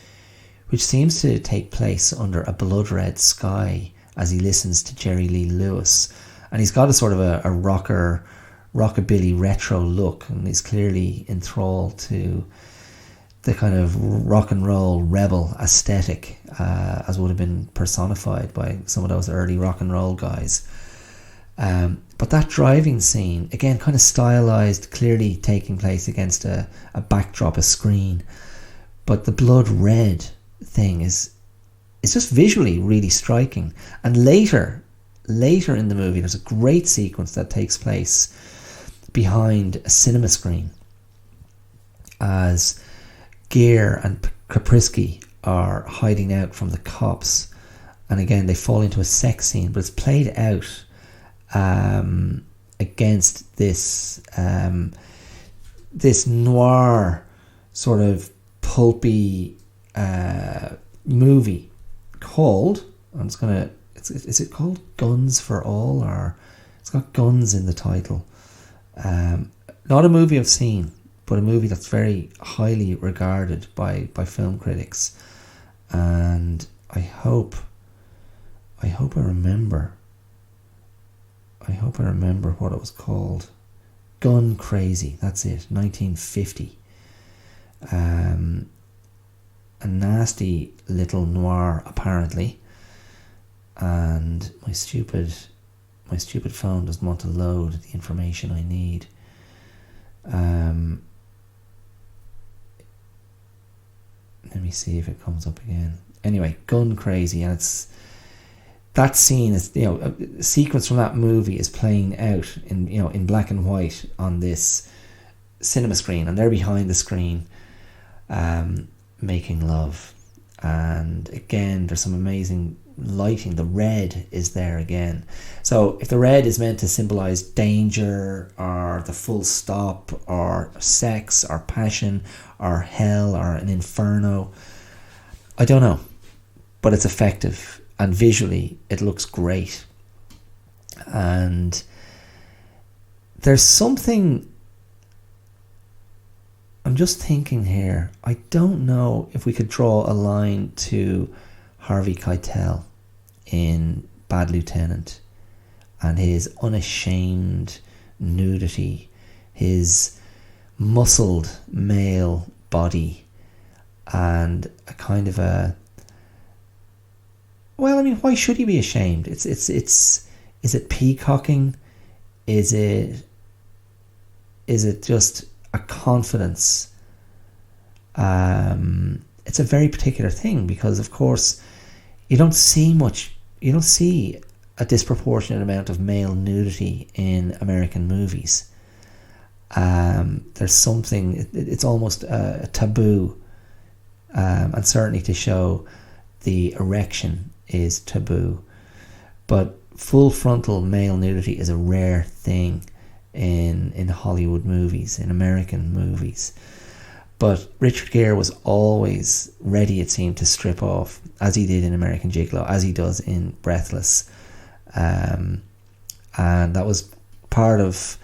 which seems to take place under a blood-red sky as he listens to Jerry Lee Lewis. And he's got a sort of a rockabilly retro look, and he's clearly enthralled to the kind of rock and roll rebel aesthetic, as would have been personified by some of those early rock and roll guys. But that driving scene, again, kind of stylized, clearly taking place against a backdrop, a screen. But the blood red thing is just visually really striking. And later in the movie, there's a great sequence that takes place behind a cinema screen as Gere and Kaprisky are hiding out from the cops, and again they fall into a sex scene, but it's played out against this this noir sort of pulpy movie called, is it called Guns for All, or it's got guns in the title. Not a movie I've seen, but a movie that's very highly regarded by film critics, and I hope I remember what it was called. Gun Crazy, that's it, 1950. A nasty little noir, apparently, and my stupid phone doesn't want to load the information I need. Let me see if it comes up again. Anyway, Gun Crazy, and that scene is, a sequence from that movie is playing out in black and white on this cinema screen, and they're behind the screen making love. And again, there's some amazing lighting. The red is there again. So if the red is meant to symbolize danger, or the full stop, or sex, or passion, or hell, or an inferno, I don't know, but it's effective, and visually it looks great. And there's something, I'm just thinking here, I don't know if we could draw a line to Harvey Keitel in Bad Lieutenant and his unashamed nudity, his muscled male body, and a kind of a, well, I mean, why should he be ashamed? Is it peacocking? Is it just a confidence? It's a very particular thing, because of course you don't see a disproportionate amount of male nudity in American movies. There's something, it's almost a taboo, and certainly to show the erection is taboo. But full frontal male nudity is a rare thing in Hollywood movies, in American movies. But Richard Gere was always ready, it seemed, to strip off, as he did in American Gigolo, as he does in Breathless. And that was part of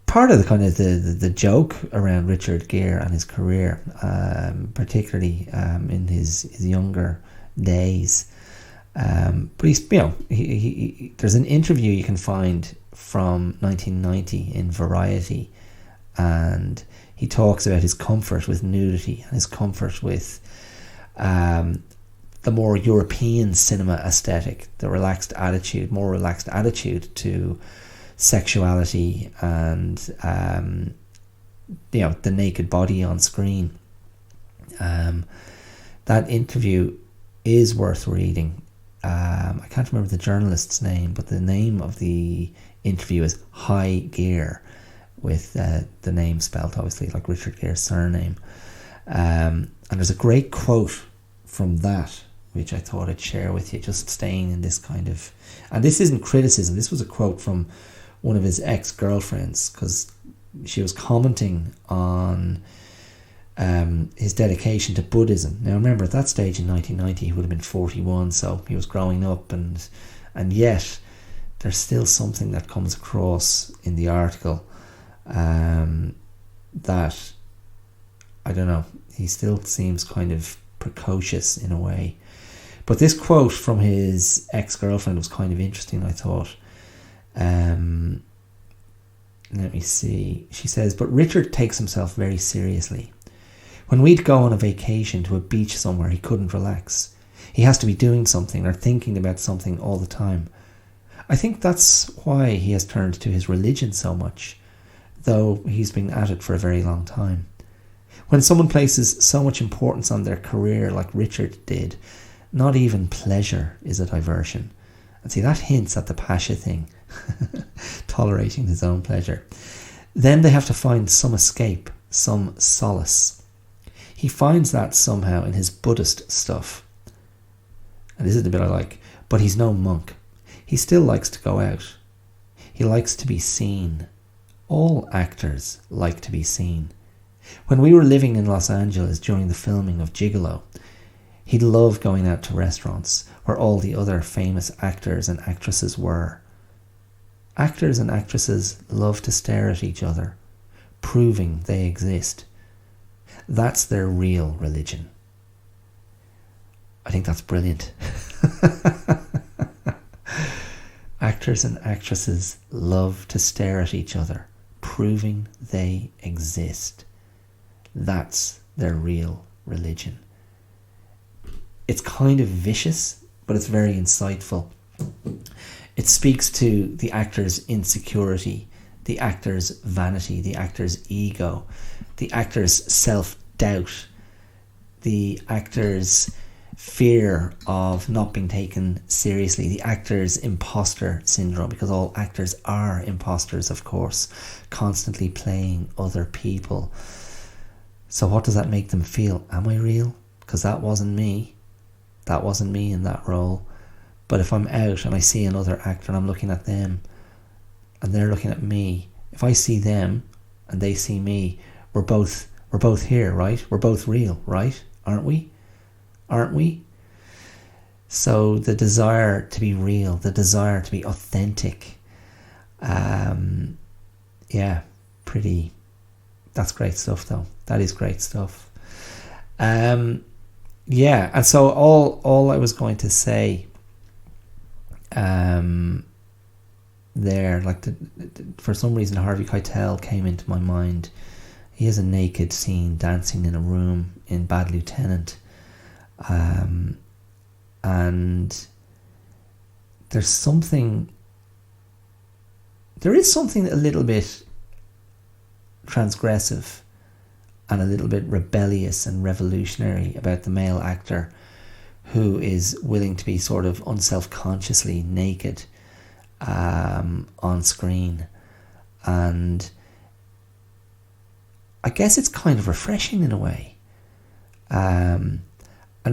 the kind of the joke around Richard Gere and his career, particularly in his younger days. But he's, he there's an interview you can find from 1990 in Variety, and he talks about his comfort with nudity and his comfort with the more European cinema aesthetic, the more relaxed attitude to sexuality and the naked body on screen. That interview is worth reading. I can't remember the journalist's name, but the name of the interview is Hi Gere, with the name spelt obviously like Richard Gere's surname. And there's a great quote from that which I thought I'd share with you, just staying in this kind of, and this isn't criticism, this was a quote from one of his ex-girlfriends, because she was commenting on his dedication to Buddhism. Now remember, at that stage in 1990 he would have been 41, so he was growing up, and yet there's still something that comes across in the article that, I don't know, he still seems kind of precocious in a way. But this quote from his ex-girlfriend was kind of interesting, I thought. Let me see. She says, "But Richard takes himself very seriously. When we'd go on a vacation to a beach somewhere, he couldn't relax. He has to be doing something or thinking about something all the time. I think that's why he has turned to his religion so much, though he's been at it for a very long time. When someone places so much importance on their career like Richard did, not even pleasure is a diversion." And see, that hints at the Pasha thing, tolerating his own pleasure. "Then they have to find some escape, some solace. He finds that somehow in his Buddhist stuff." And this is the bit I like. "But he's no monk. He still likes to go out. He likes to be seen. All actors like to be seen. When we were living in Los Angeles during the filming of Gigolo, he loved going out to restaurants where all the other famous actors and actresses were. Actors and actresses love to stare at each other, proving they exist. That's their real religion. I think that's brilliant. Actors and actresses love to stare at each other, proving they exist. That's their real religion. It's kind of vicious, but it's very insightful. It speaks to the actor's insecurity, the actor's vanity, the actor's ego, the actor's self-doubt, the actor's fear of not being taken seriously, the actor's imposter syndrome, because all actors are imposters, of course, constantly playing other people. So what does that make them feel? Am I real? Because that wasn't me. That wasn't me in that role. But if I'm out and I see another actor and I'm looking at them and they're looking at me, if I see them and they see me, we're both here, right? We're both real, right? Aren't we? Aren't we? So the desire to be real, the desire to be authentic, that's great stuff though. That is great stuff. And so all I was going to say there, like for some reason Harvey Keitel came into my mind. He has a naked scene dancing in a room in Bad Lieutenant, and there is something a little bit transgressive and a little bit rebellious and revolutionary about the male actor who is willing to be sort of unselfconsciously naked on screen. And I guess it's kind of refreshing in a way. And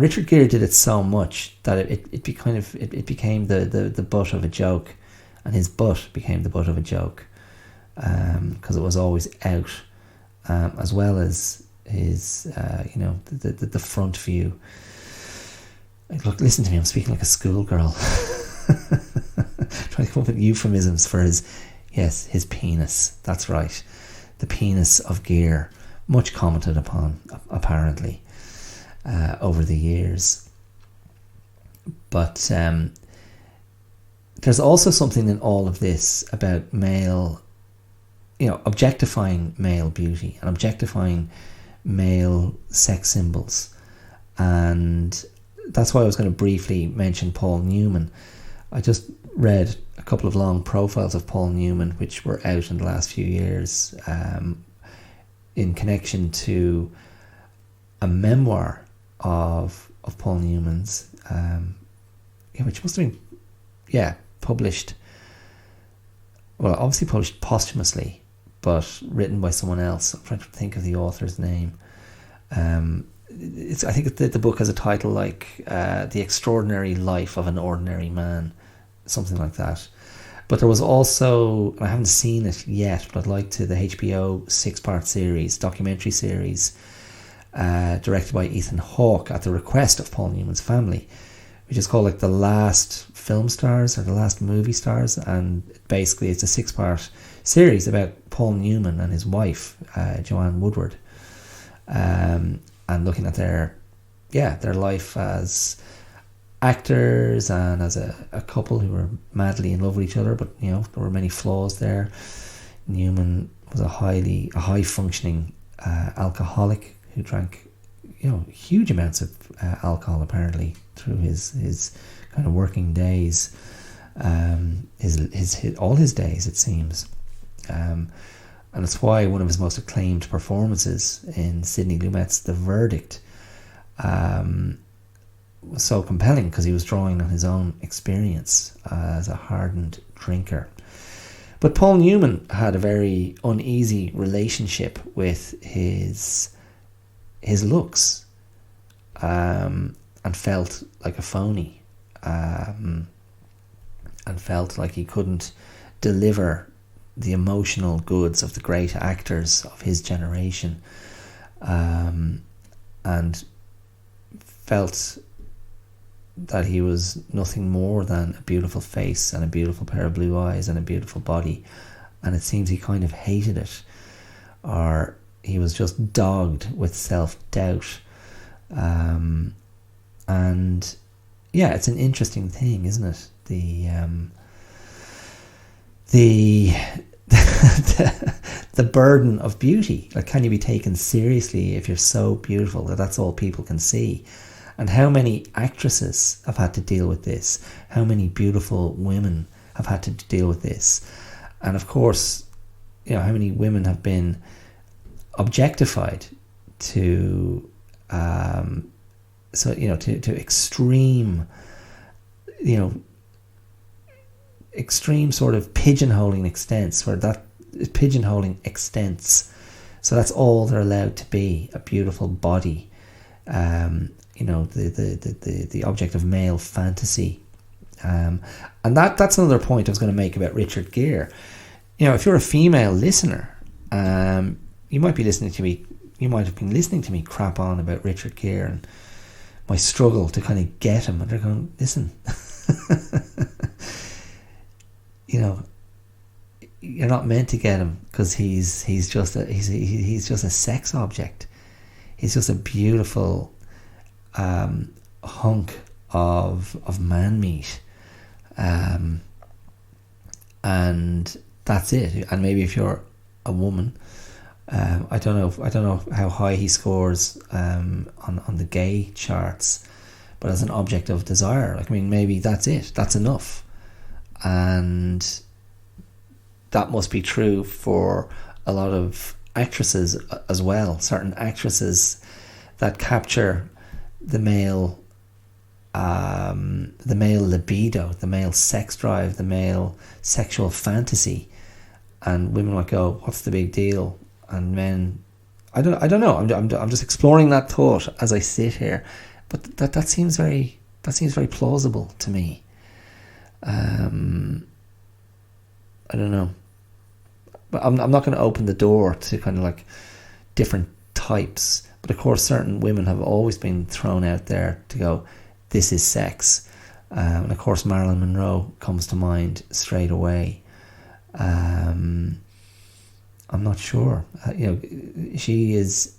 Richard Gere did it so much that it became the butt of a joke, and his butt became the butt of a joke, because it was always out, as well as his the front view. Look, listen to me, I'm speaking like a schoolgirl. Trying to come up with euphemisms for his penis. That's right, the penis of Gere, much commented upon apparently over the years. But there's also something in all of this about male, objectifying male beauty and objectifying male sex symbols. And that's why I was going to briefly mention Paul Newman. I just read a couple of long profiles of Paul Newman, which were out in the last few years, in connection to a memoir of Paul Newman's, which must have been, published. Well, obviously published posthumously, but written by someone else. I'm trying to think of the author's name. I think the book has a title like The Extraordinary Life of an Ordinary Man, something like that. But there was also, I haven't seen it yet, but I'd like to, the HBO 6-part series, documentary series, directed by Ethan Hawke at the request of Paul Newman's family, which is called like The Last Film Stars or The Last Movie Stars. And basically it's a 6-part series about Paul Newman and his wife, Joanne Woodward, and looking at their life as actors and as a couple who were madly in love with each other, but there were many flaws there. Newman was a high functioning alcoholic who drank huge amounts of alcohol apparently through his kind of working days, all his days it seems, and it's why one of his most acclaimed performances in Sidney Lumet's The Verdict was so compelling, because he was drawing on his own experience as a hardened drinker. But Paul Newman had a very uneasy relationship with his looks, and felt like a phony, and felt like he couldn't deliver the emotional goods of the great actors of his generation, and felt that he was nothing more than a beautiful face and a beautiful pair of blue eyes and a beautiful body, and it seems he kind of hated it, or he was just dogged with self-doubt. And yeah, it's an interesting thing, isn't it? The burden of beauty. Like, can you be taken seriously if you're so beautiful that that's all people can see? And how many actresses have had to deal with this? How many beautiful women have had to deal with this? And of course, you know, how many women have been objectified to to extreme, extreme sort of pigeonholing extents, where that pigeonholing extents, so that's all they're allowed to be, a beautiful body, the object of male fantasy, and that's another point I was going to make about Richard Gere. You know, if you're a female listener, you might be listening to me. You might have been listening to me crap on about Richard Gere and my struggle to kind of get him, and they're going, listen, you know, you're not meant to get him, because he's just a sex object. He's just a beautiful hunk of man meat, and that's it. And maybe if you're a woman, I don't know how high he scores on the gay charts, but as an object of desire, like, I mean, maybe that's it. That's enough, and that must be true for a lot of actresses as well. Certain actresses that capture the male libido, the male sex drive, the male sexual fantasy, and women might go, "What's the big deal?" And men, I don't know. I'm just exploring that thought as I sit here, but that seems very plausible to me. I don't know, but I'm not going to open the door to kind of like different types. But of course, certain women have always been thrown out there to go, this is sex, and of course Marilyn Monroe comes to mind straight away. I'm not sure. She is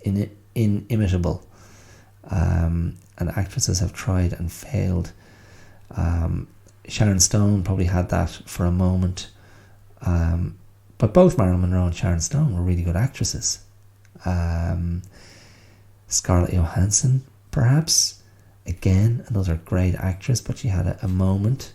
inimitable, and actresses have tried and failed. Sharon Stone probably had that for a moment, but both Marilyn Monroe and Sharon Stone were really good actresses. Scarlett Johansson, perhaps, again, another great actress, but she had a moment.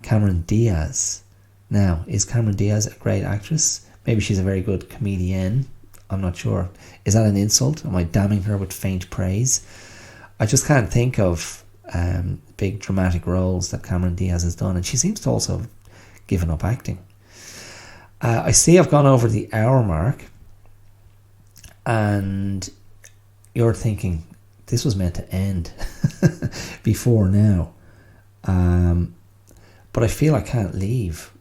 Cameron Diaz. Now, is Cameron Diaz a great actress? Maybe she's a very good comedian. I'm not sure. Is that an insult? Am I damning her with faint praise? I just can't think of big dramatic roles that Cameron Diaz has done, and she seems to also have given up acting. I see I've gone over the hour mark, and you're thinking this was meant to end before now, but I feel I can't leave.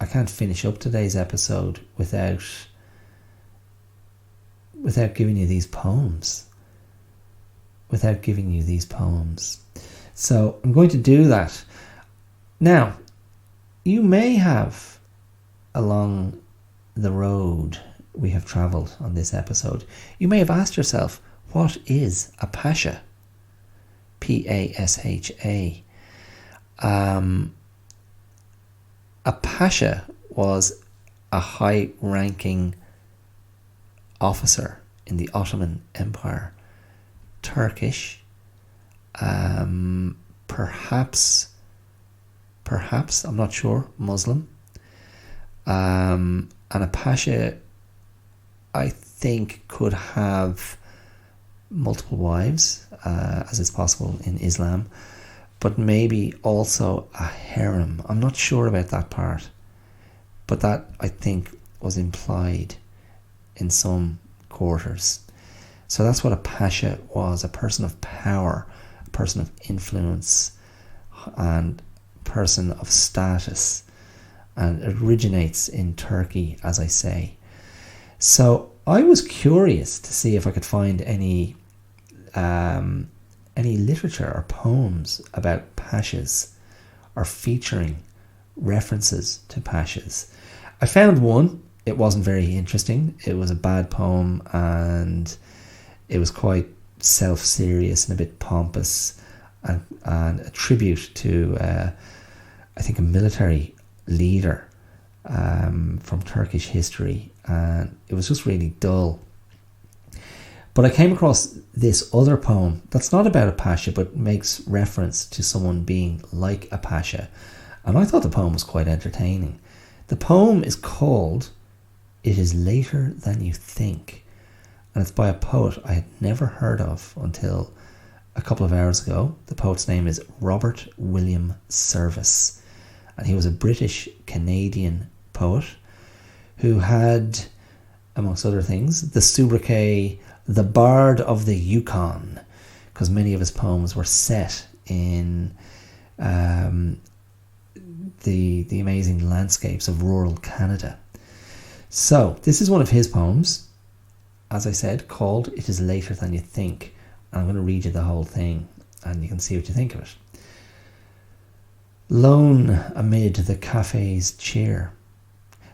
I can't finish up today's episode without giving you these poems. So I'm going to do that. Now, you may have, along the road we have travelled on this episode, you may have asked yourself, what is a pasha? Pasha. A pasha was a high-ranking officer in the Ottoman Empire. Turkish, perhaps, I'm not sure, Muslim. And a pasha, I think, could have multiple wives, as is possible in Islam, but maybe also a harem. I'm not sure about that part, but that, I think, was implied in some quarters. So that's what a pasha was, a person of power, a person of influence, and person of status. and it originates in Turkey, as I say. So I was curious to see if I could find any literature or poems about pashas or featuring references to pashas. I found one. It wasn't very interesting. It was a bad poem, and it was quite self-serious and a bit pompous, and a tribute to I think a military leader from Turkish history, and it was just really dull. But I came across this other poem that's not about a pasha, but makes reference to someone being like a pasha, and I thought the poem was quite entertaining. The poem is called "It Is Later Than You Think," and it's by a poet I had never heard of until a couple of hours ago. The poet's name is Robert William Service, and he was a British-Canadian poet who had, amongst other things, the sobriquet "the Bard of the Yukon," because many of his poems were set in the amazing landscapes of rural Canada. So this is one of his poems, as I said, called "It Is Later Than You Think." I'm going to read you the whole thing, and you can see what you think of it. Lone amid the cafe's cheer,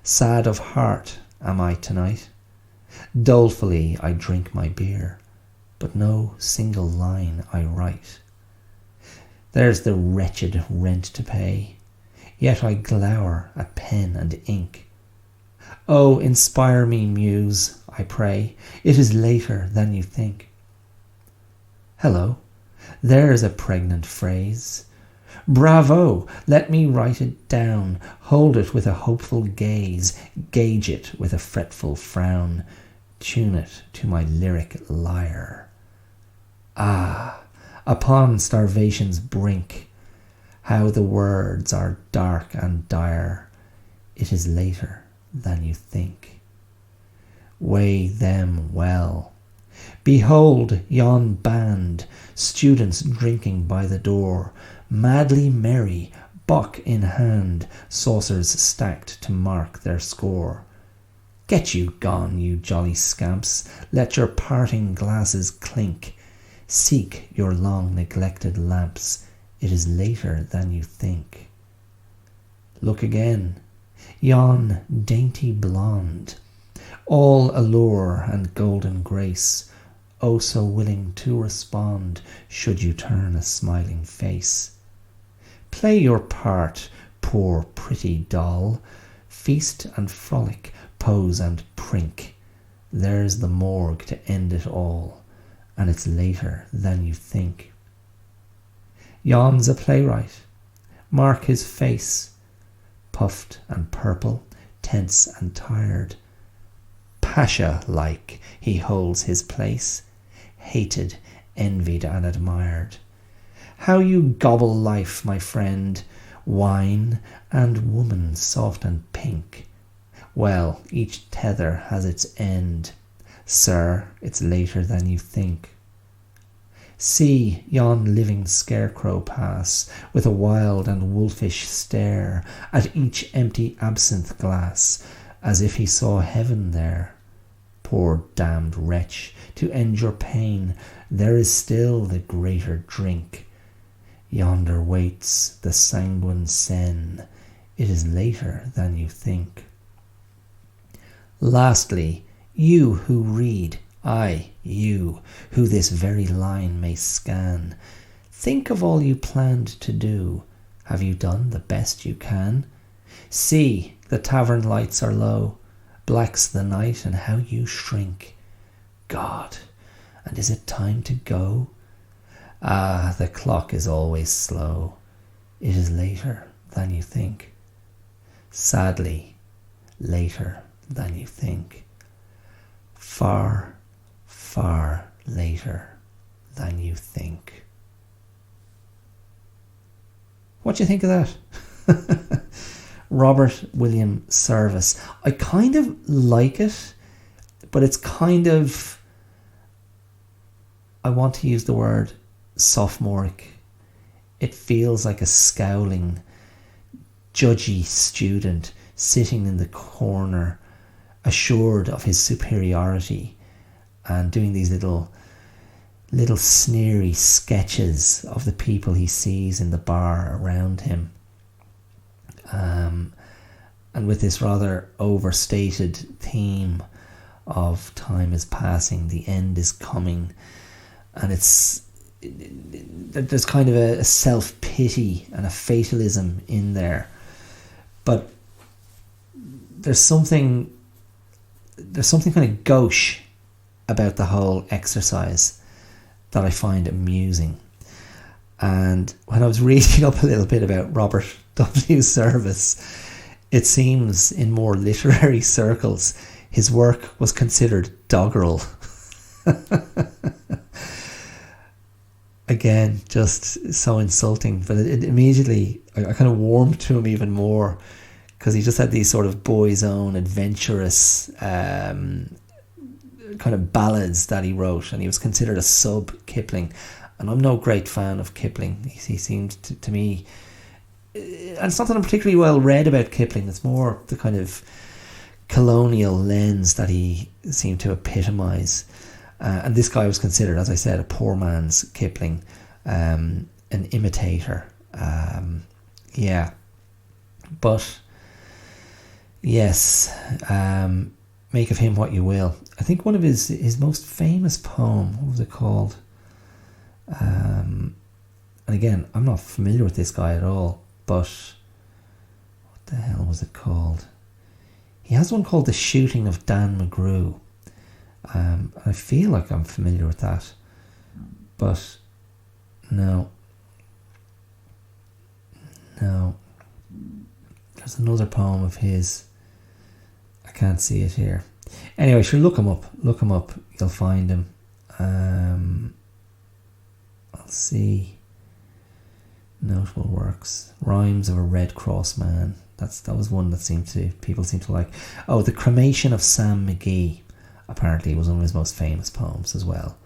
sad of heart am I tonight. Dolefully I drink my beer, but no single line I write. There's the wretched rent to pay, yet I glower at pen and ink. Oh, inspire me, muse, I pray, it is later than you think. Hello, there's a pregnant phrase. Bravo, let me write it down, hold it with a hopeful gaze, gauge it with a fretful frown, tune it to my lyric lyre. Ah, upon starvation's brink, how the words are dark and dire, it is later than you think. Weigh them well. Behold yon band, students drinking by the door, madly merry, bock in hand, saucers stacked to mark their score. Get you gone, you jolly scamps, let your parting glasses clink. Seek your long neglected lamps, it is later than you think. Look again, yon dainty blonde, all allure and golden grace, oh so willing to respond should you turn a smiling face. Play your part, poor pretty doll, feast and frolic, pose and prink. There's the morgue to end it all, and it's later than you think. Yon's a playwright, mark his face, puffed and purple, tense and tired. Pasha-like he holds his place, hated, envied and admired. How you gobble life, my friend, wine and woman soft and pink. Well, each tether has its end. Sir, it's later than you think. See yon living scarecrow pass, with a wild and wolfish stare at each empty absinthe glass, as if he saw heaven there. Poor damned wretch, to end your pain, there is still the greater drink. Yonder waits the sanguine Seine, it is later than you think. Lastly, you who read, aye, you, who this very line may scan, think of all you planned to do. Have you done the best you can? See, the tavern lights are low, black's the night, and how you shrink. God, and is it time to go? Ah, the clock is always slow. It is later than you think. Sadly, later than you think. Far, far later than you think. What do you think of that? Robert William Service. I kind of like it, but it's kind of, I want to use the word sophomoric. It feels like a scowling judgy student sitting in the corner, assured of his superiority, and doing these little sneery sketches of the people he sees in the bar around him. And with this rather overstated theme of time is passing, the end is coming, and there's kind of a self-pity and a fatalism in there, but there's something kind of gauche about the whole exercise that I find amusing. And when I was reading up a little bit about Robert W. Service, it seems in more literary circles his work was considered doggerel. Again, just so insulting, but it immediately, I kind of warmed to him even more, because he just had these sort of boy's own adventurous kind of ballads that he wrote, and he was considered a sub-Kipling. And I'm no great fan of Kipling. He seemed to me, and it's not that I'm particularly well read about Kipling, it's more the kind of colonial lens that he seemed to epitomise. And this guy was considered, as I said, a poor man's Kipling, an imitator. But yes, make of him what you will. I think one of his most famous poem, what was it called? And again, I'm not familiar with this guy at all, but what the hell was it called? He has one called The Shooting of Dan McGrew. I feel like I'm familiar with that, but no. There's another poem of his. I can't see it here. Anyway, sure, look him up. You'll find him. I'll see. Notable works. Rhymes of a Red Cross Man. That was one that people seem to like. Oh, The Cremation of Sam McGee, apparently, was one of his most famous poems as well.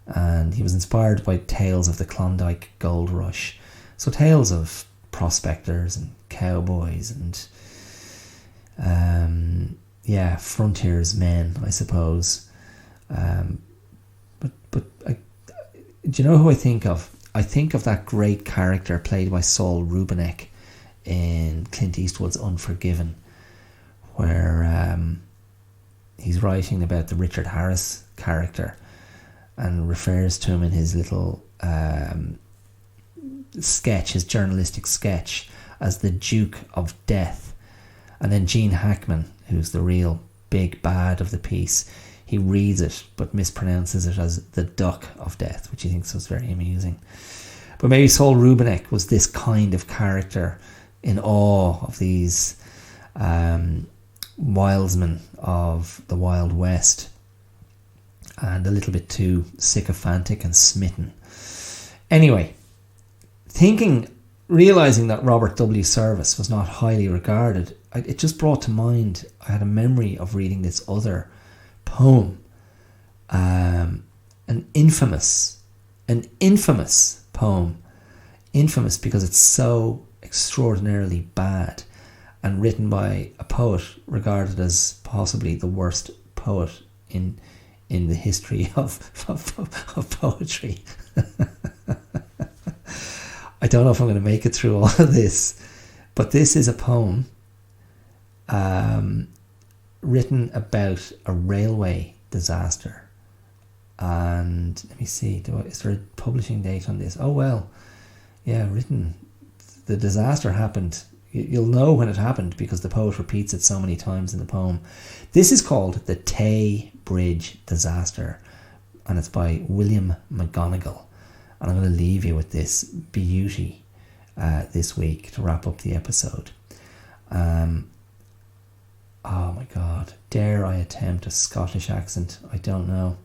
And he was inspired by tales of the Klondike Gold Rush. So tales of prospectors and cowboys and frontiersmen, I suppose. But do you know who I think of? I think of that great character played by Saul Rubinek in Clint Eastwood's Unforgiven, where he's writing about the Richard Harris character and refers to him in his little sketch, his journalistic sketch, as the Duke of Death. And then Gene Hackman, who's the real big bad of the piece, he reads it but mispronounces it as the Duck of Death, which he thinks was very amusing. But maybe Saul Rubinek was this kind of character, in awe of these wildsmen of the Wild West, and a little bit too sycophantic and smitten. Anyway, realising that Robert W. Service was not highly regarded, it just brought to mind, I had a memory of reading this other poem, an infamous poem, infamous because it's so extraordinarily bad, and written by a poet regarded as possibly the worst poet in the history of poetry. I don't know if I'm going to make it through all of this, but this is a poem written about a railway disaster. And let me see, is there a publishing date on this? Oh well, yeah, written. The disaster happened. You'll know when it happened because the poet repeats it so many times in the poem. This is called the Tay Bridge Disaster, and it's by William McGonigal. And I'm going to leave you with this beauty this week to wrap up the episode. Oh my God, dare I attempt a Scottish accent? I don't know.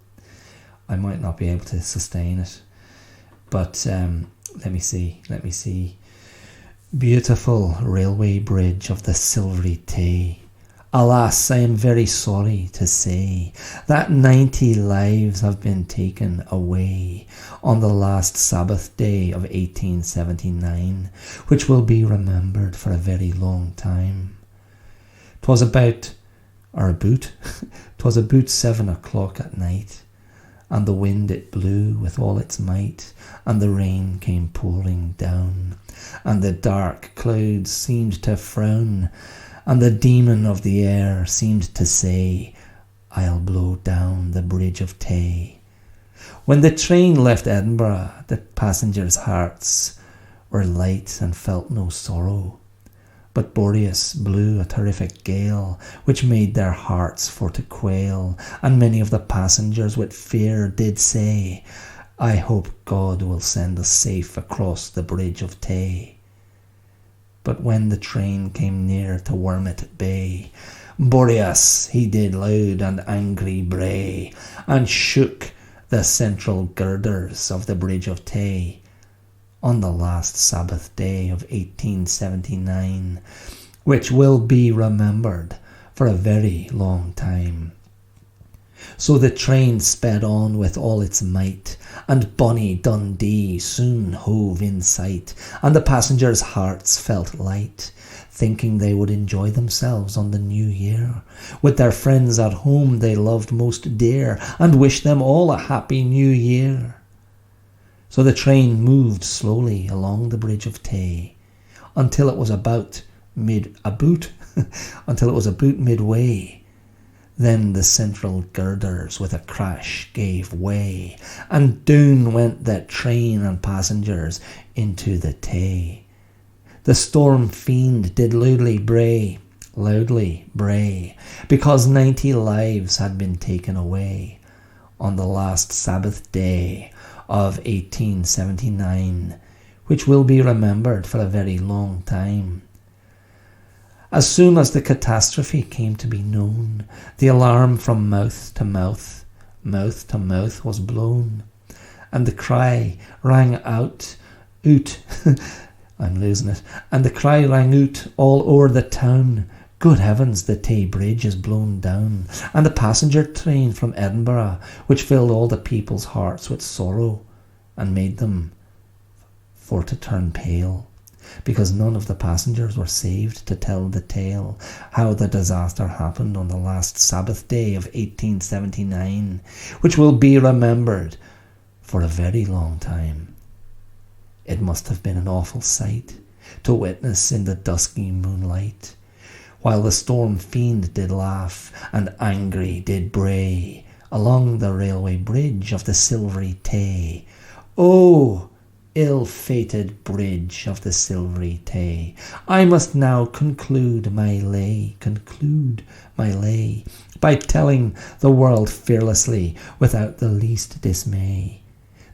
I might not be able to sustain it. But let me see. Beautiful railway bridge of the silvery Tay, Alas, I am very sorry to say that 90 lives have been taken away on the last Sabbath day of 1879, which will be remembered for a very long time. 'Twas about 7 o'clock at night, and the wind it blew with all its might, and the rain came pouring down, and the dark clouds seemed to frown, and the demon of the air seemed to say, I'll blow down the bridge of Tay. When the train left Edinburgh, the passengers' hearts were light and felt no sorrow. But Boreas blew a terrific gale, which made their hearts for to quail, and many of the passengers with fear did say, I hope God will send us safe across the bridge of Tay. But when the train came near to Wormit Bay, Boreas he did loud and angry bray, and shook the central girders of the bridge of Tay, on the last Sabbath day of 1879, which will be remembered for a very long time. So the train sped on with all its might, and bonny Dundee soon hove in sight, and the passengers' hearts felt light, thinking they would enjoy themselves on the new year, with their friends at home they loved most dear, and wish them all a happy new year. So the train moved slowly along the bridge of Tay, until it was about midway. Then the central girders with a crash gave way, and down went that train and passengers into the Tay. The storm fiend did loudly bray, because 90 lives had been taken away on the last Sabbath day of 1879, which will be remembered for a very long time. As soon as the catastrophe came to be known, the alarm from mouth to mouth was blown, and the cry rang out, I'm losing it, and the cry rang out all o'er the town, good heavens, the Tay Bridge is blown down, and the passenger train from Edinburgh, which filled all the people's hearts with sorrow, and made them for to turn pale, because none of the passengers were saved to tell the tale how the disaster happened on the last Sabbath day of 1879, which will be remembered for a very long time. It must have been an awful sight to witness in the dusky moonlight, while the storm fiend did laugh and angry did bray along the railway bridge of the silvery Tay. Oh, ill-fated bridge of the silvery Tay, I must now conclude my lay, by telling the world fearlessly, without the least dismay,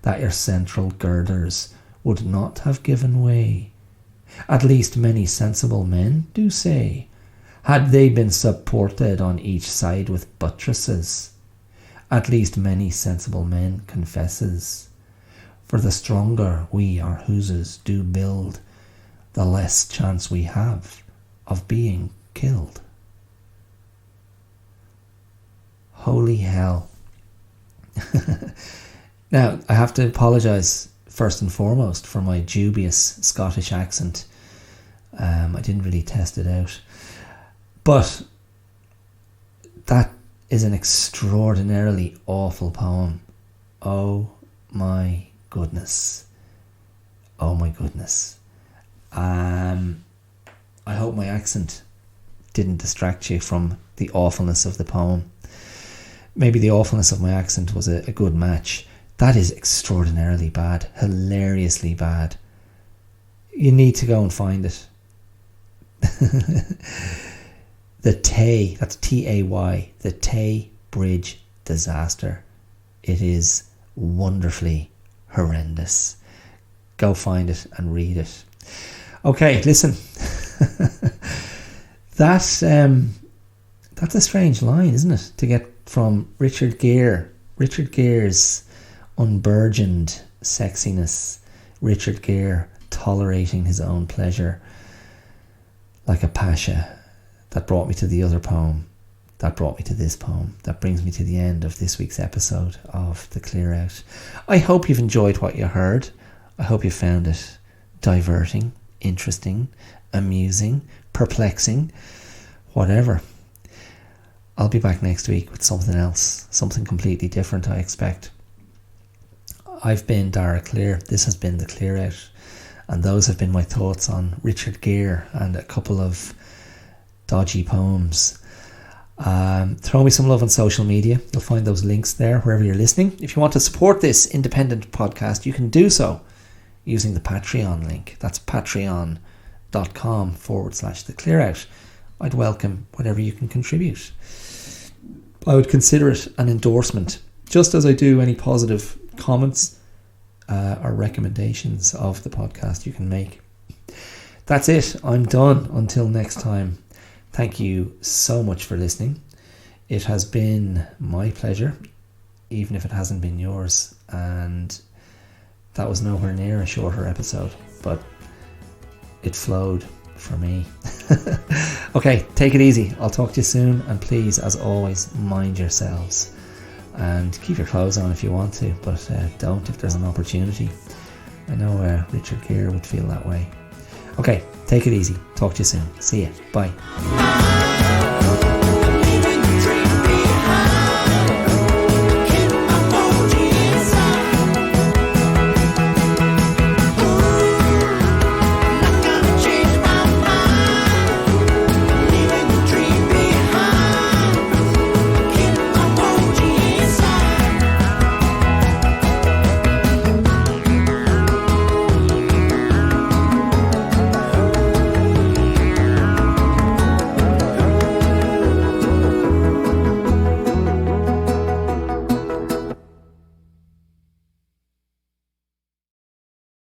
that your central girders would not have given way. At least many sensible men do say, had they been supported on each side with buttresses. At least many sensible men confesses, for the stronger we our houses do build, the less chance we have of being killed. Holy hell. Now, I have to apologise first and foremost for my dubious Scottish accent. I didn't really test it out. But that is an extraordinarily awful poem. Oh my goodness. Oh my goodness. I hope my accent didn't distract you from the awfulness of the poem. Maybe the awfulness of my accent was a good match. That is extraordinarily bad, hilariously bad. You need to go and find it. The Tay, that's Tay, the Tay Bridge disaster. It is wonderfully horrendous. Go find it and read it. Okay, listen. That's a strange line, isn't it? To get from Richard Gere's unburgeoned sexiness, Richard Gere tolerating his own pleasure like a pasha, that brought me to the other poem, that brought me to this poem, that brings me to the end of this week's episode of The Clear Out. I hope you've enjoyed what you heard. I hope you found it diverting, interesting, amusing, perplexing, whatever. I'll be back next week with something else, something completely different, I expect. I've been Dara Clear. This has been The Clear Out, and those have been my thoughts on Richard Gere and a couple of dodgy poems. Throw me some love on social media. You'll find those links there wherever you're listening. If you want to support this independent podcast, you can do so using the Patreon link. That's patreon.com/theclearout. I'd welcome whatever you can contribute. I would consider it an endorsement, just as I do any positive comments or recommendations of the podcast you can make. That's it. I'm done. Until next time. Thank you so much for listening. It has been my pleasure, even if it hasn't been yours. And that was nowhere near a shorter episode, but it flowed for me. Okay, take it easy. I'll talk to you soon, and please, as always, mind yourselves and keep your clothes on if you want to, but don't if there's an opportunity. I know Richard Gere would feel that way. Okay, take it easy. Talk to you soon. See ya. Bye.